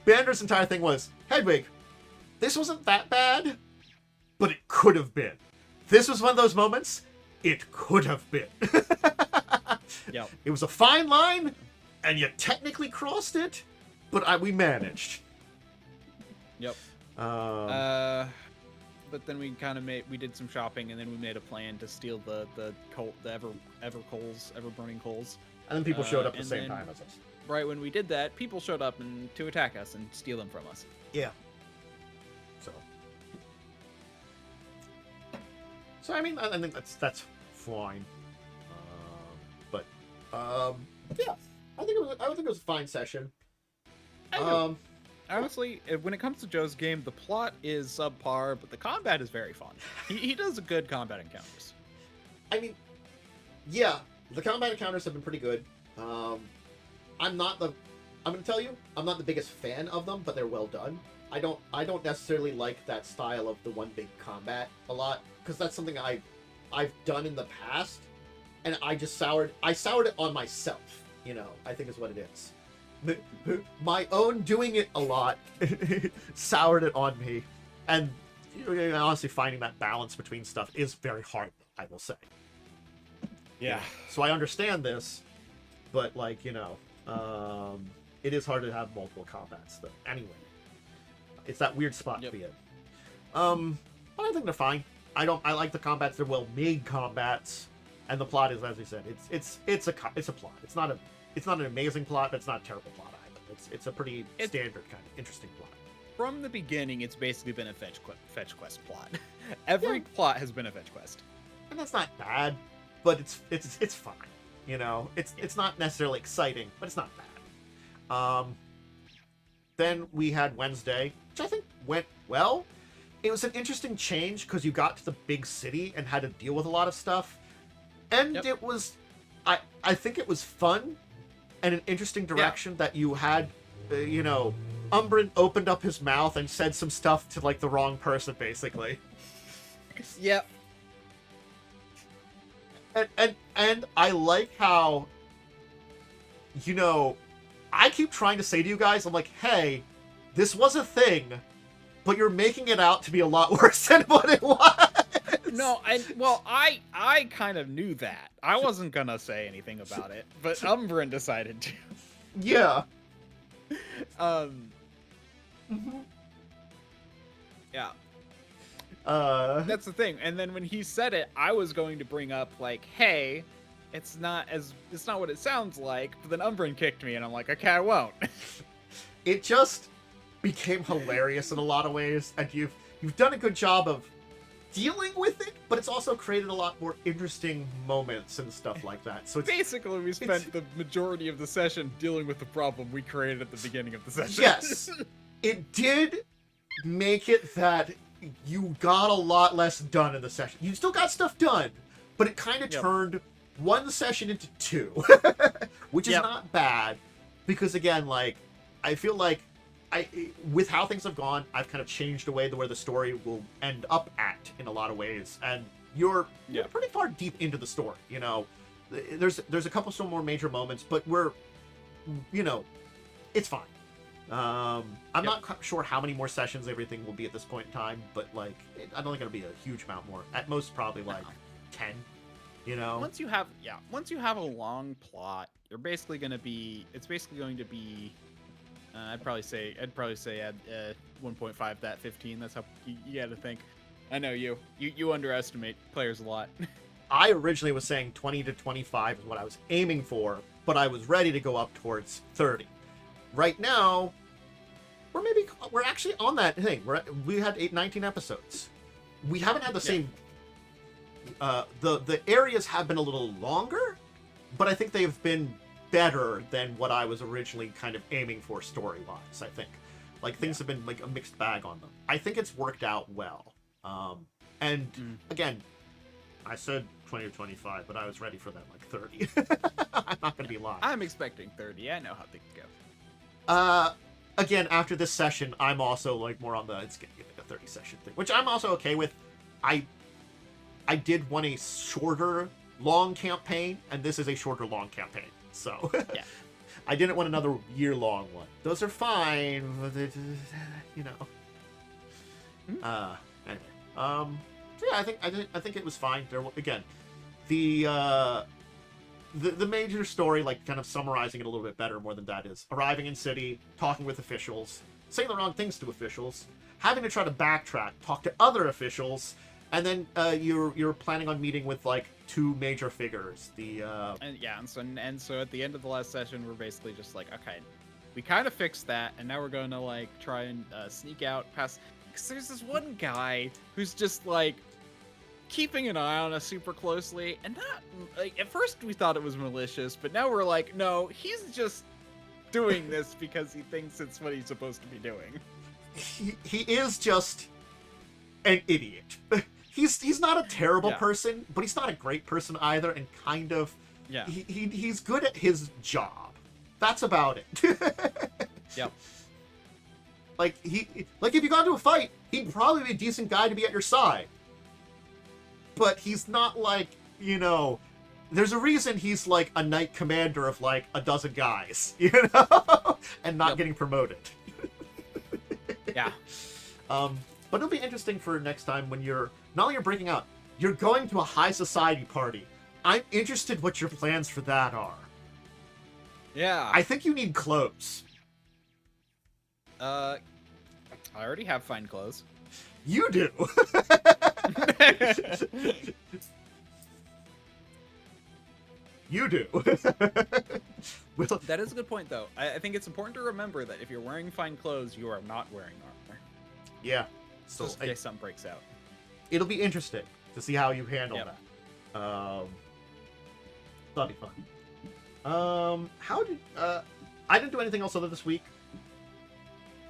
Bander's entire thing was, Hedwig, this wasn't that bad, but it could have been. This was one of those moments, it could have been. Yep. It was a fine line, and you technically crossed it, but we managed. Yep. But then we kind of we did some shopping, and then we made a plan to steal the ever burning coals. And then people showed up at the same time as us. Right when we did that, people showed up to attack us and steal them from us. Yeah. So I mean, I think that's fine. Yeah, I think it was a fine session. Honestly, when it comes to Joe's game, the plot is subpar, but the combat is very fun. He does a good combat encounters. I mean, yeah, the combat encounters have been pretty good. I'm going to tell you, I'm not the biggest fan of them, but they're well done. I don't necessarily like that style of the one big combat a lot, because that's something I've done in the past, and I soured it on myself, you know, I think is what it is. My own doing it a lot soured it on me, and honestly finding that balance between stuff is very hard, I will say. Yeah. So I understand this, but like, you know, it is hard to have multiple combats though. Anyway, it's that weird spot to be in. But I think they're fine. I like the combats. They're well made combats, and the plot is, as we said, it's a plot. It's not an amazing plot, but it's not a terrible plot either. It's a pretty standard kind of interesting plot. From the beginning, it's basically been a fetch quest plot. Every plot has been a fetch quest, and that's not bad, but it's fine. You know, it's not necessarily exciting, but it's not bad. Then we had Wednesday, which I think went well. It was an interesting change because you got to the big city and had to deal with a lot of stuff. And Yep. it was, I think it was fun and an interesting direction that you had, Umbrin opened up his mouth and said some stuff to, like, the wrong person, basically. Yep. And I like how, I keep trying to say to you guys, I'm like, hey, this was a thing, but you're making it out to be a lot worse than what it was. No, I kind of knew that. I wasn't gonna say anything about it, but Umbrin decided to. Yeah. Yeah. That's the thing. And then when he said it, I was going to bring up like, hey, it's not what it sounds like. But then Umbrin kicked me, and I'm like, okay, I won't. It just became hilarious in a lot of ways, and you've done a good job of dealing with it, but it's also created a lot more interesting moments and stuff like that. So Basically, we spent the majority of the session dealing with the problem we created at the beginning of the session. Yes, it did make it that you got a lot less done in the session. You still got stuff done, but it kind of turned one session into two, which is not bad, because again, like, I feel like with how things have gone, I've kind of changed the way where the story will end up at in a lot of ways, and you're pretty far deep into the story. There's a couple still more major moments, but we're, it's fine. I'm not sure how many more sessions everything will be at this point in time, but like, I don't think it'll be a huge amount more. At most, probably like 10. Once you have a long plot, it's basically going to be. I'd probably say add 1.5 that 15. That's how you got to think. I know you underestimate players a lot. I originally was saying 20 to 25 is what I was aiming for, but I was ready to go up towards 30. Right now, we're actually on that thing. We had 19 episodes. We haven't had the same. The areas have been a little longer, but I think they've been better than what I was originally kind of aiming for story-wise. I think, like, things have been like a mixed bag on them. I think it's worked out well. Again, I said 20 or 25, but I was ready for that like 30. I'm not gonna be lying. I'm expecting 30. I know how things go. Again, after this session, I'm also like more on it's gonna be like a 30 session thing, which I'm also okay with. I did want a shorter long campaign, and this is a shorter long campaign. So I didn't want another year-long one. Those are fine, but Anyway, so yeah, I think it was fine. There, again, the major story, like kind of summarizing it a little bit better, more than that, is arriving in city, talking with officials, saying the wrong things to officials, having to try to backtrack, talk to other officials, and then you're planning on meeting with like two major figures. And so at the end of the last session, we're basically just like, okay, we kind of fixed that, and now we're going to like try and sneak out past. Because there's this one guy who's just like keeping an eye on us super closely, and not like at first we thought it was malicious, but now we're like, no, he's just doing this because he thinks it's what he's supposed to be doing. He is just an idiot. He's not a terrible person, but he's not a great person either, and kind of he's good at his job. That's about it. Yep. Like if you got into a fight, he'd probably be a decent guy to be at your side. But he's not like, there's a reason he's like a knight commander of like a dozen guys, and not getting promoted. Yeah. But it'll be interesting for next time when not only you're breaking out, you're going to a high society party. I'm interested what your plans for that are. Yeah. I think you need clothes. I already have fine clothes. You do. You do. Well, that is a good point, though. I think it's important to remember that if you're wearing fine clothes, you are not wearing armor. Yeah. So just in case something breaks out. It'll be interesting to see how you handle that. That'll be fun. I didn't do anything else other this week.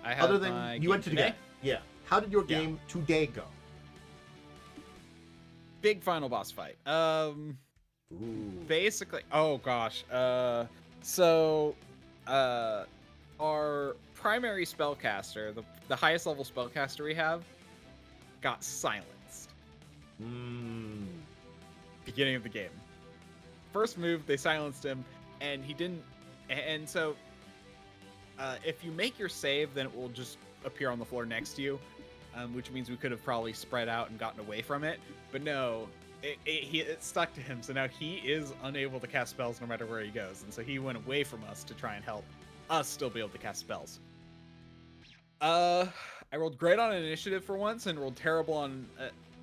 Other than you went to today. Yeah. How did your game today go? Big final boss fight. Ooh. Basically, oh gosh. So, our primary spellcaster, the highest level spellcaster we have, got silenced. Beginning of the game. First move, they silenced him, and he didn't. And so, if you make your save, then it will just appear on the floor next to you, which means we could have probably spread out and gotten away from it. But no, it stuck to him, so now he is unable to cast spells no matter where he goes, and so he went away from us to try and help us still be able to cast spells. I rolled great on initiative for once, and rolled terrible on.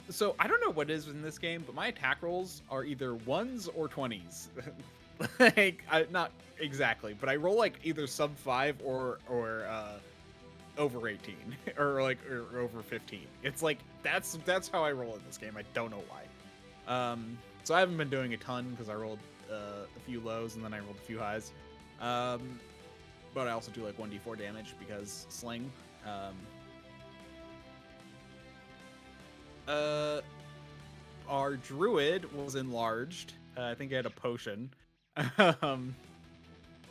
So I don't know what it is in this game, but my attack rolls are either 1s or 20s. Like, not exactly, but I roll like either sub 5 or over 18 or over 15. It's like that's how I roll in this game. I don't know why. So I haven't been doing a ton because I rolled a few lows and then I rolled a few highs. But I also do like 1d4 damage because sling. Our druid was enlarged. I think he had a potion.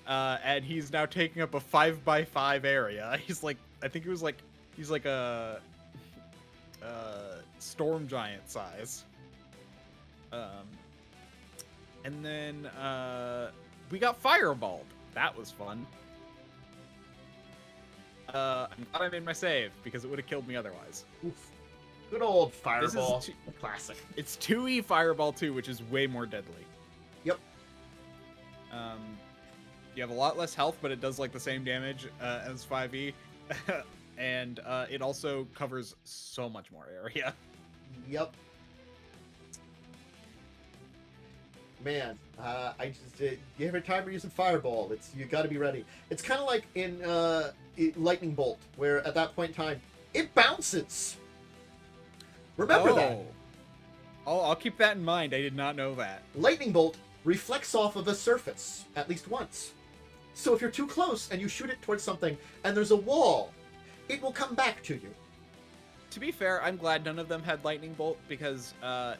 And he's now taking up a 5x5 area. He's like, I think it was like, he's like a storm giant size. And then we got fireballed. That was fun. I'm glad I made my save because it would have killed me otherwise. Oof. Good old fireball. This is classic. It's 2e fireball too, which is way more deadly. Yep. You have a lot less health, but it does like the same damage as 5e, and it also covers so much more area. Yep. Man, I just every time we're using fireball, you got to be ready. It's kind of like in lightning bolt, where at that point in time it bounces. Remember that. Oh, I'll keep that in mind. I did not know that. Lightning bolt reflects off of a surface at least once. So if you're too close and you shoot it towards something and there's a wall, it will come back to you. To be fair, I'm glad none of them had lightning bolt because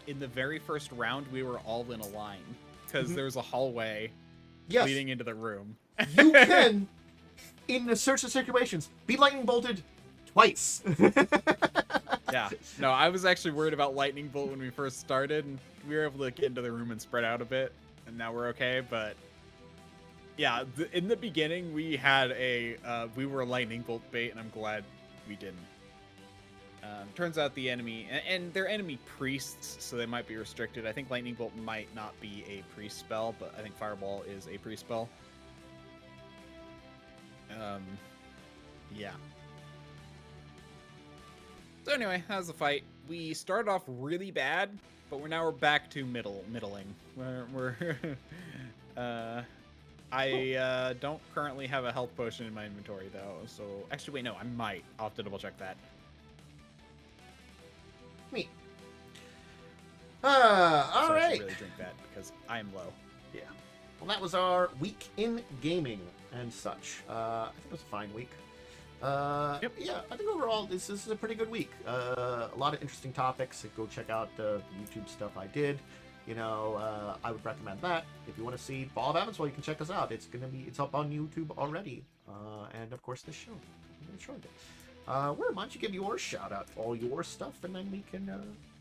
in the very first round we were all in a line because there was a hallway leading into the room. You can, in certain situations, be lightning bolted twice. Yeah. No, I was actually worried about lightning bolt when we first started, and we were able to get into the room and spread out a bit, and now we're okay. But yeah, in the beginning we had we were a lightning bolt bait, and I'm glad we didn't. Turns out the enemy, and they're enemy priests, so they might be restricted. I think lightning bolt might not be a priest spell, but I think fireball is a priest spell. Yeah. So anyway, that was the fight. We started off really bad, but we're back to middling. I don't currently have a health potion in my inventory though, so actually wait, no, I might. I'll have to double check that. Me. So all right. I should really drink that because I am low. Yeah. Well, that was our week in gaming and such. I think it was a fine week. Yep. Yeah, I think overall this is a pretty good week. A lot of interesting topics. Go check out the YouTube stuff I did. You know, I would recommend that. If you want to see Ball of Avanswell, you can check us out. It's up on YouTube already. And of course this show. I'm gonna show it. Why don't you give your shout out for all your stuff, and then we can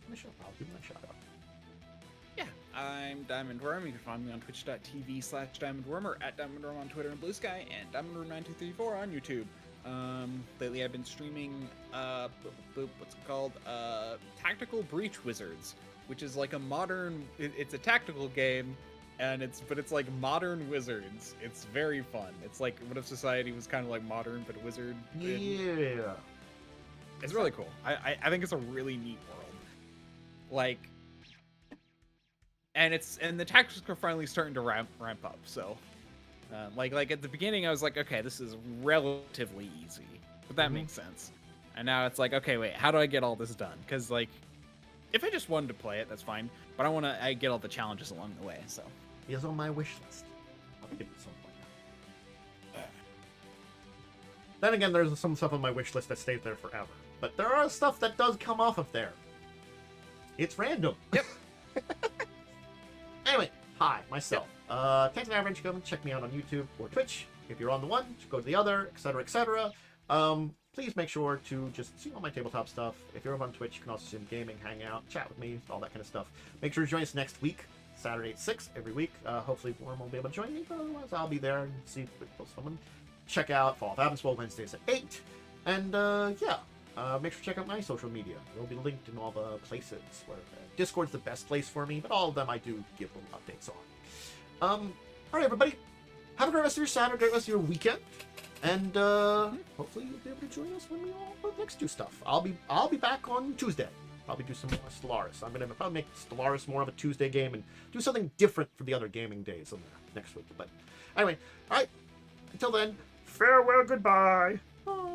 finish up. I'll do my shout out. Yeah, I'm DiamondWyrm. You can find me on twitch.tv/DiamondWyrm or at DiamondWyrm on Twitter and Blue Sky, and DiamondWyrm9234 on YouTube. Lately I've been streaming, what's it called? Tactical Breach Wizards, which is like a modern, it's a tactical game, and it's like modern wizards. It's very fun. It's like, what if society was kind of like modern, but a wizard? Yeah. It's really cool. I think it's a really neat world. Like, and the tactics are finally starting to ramp up, so. Like at the beginning, I was like, okay, this is relatively easy, but that makes sense. And now it's like, okay, wait, how do I get all this done? Because like, if I just wanted to play it, that's fine. But I get all the challenges along the way. So It's on my wish list. I'll get it at some point. Then again, there's some stuff on my wish list that stays there forever. But there are stuff that does come off of there. It's random. Yep. Anyway, Hi, myself. Thanks for come check me out on YouTube or Twitch. If you're on the one, go to the other, etc., etc. Please make sure to just see all my tabletop stuff. If you're over on Twitch, you can also see gaming, hang out, chat with me, all that kind of stuff. Make sure to join us next week, Saturday at 6 every week. Hopefully, Worm will be able to join me, but otherwise, I'll be there and see if we post someone. Check out Fall of Abenswell Wednesdays at 8. And make sure to check out my social media. It'll be linked in all the places where Discord's the best place for me, but all of them I do give little updates on. All right, everybody. Have a great rest of your Saturday, great rest of your weekend. And hopefully you'll be able to join us when we all next do stuff. I'll be back on Tuesday. Probably do some more Stellaris. I'm gonna probably make Stellaris more of a Tuesday game and do something different from the other gaming days on next week. But anyway, all right. Until then, farewell, goodbye. Bye.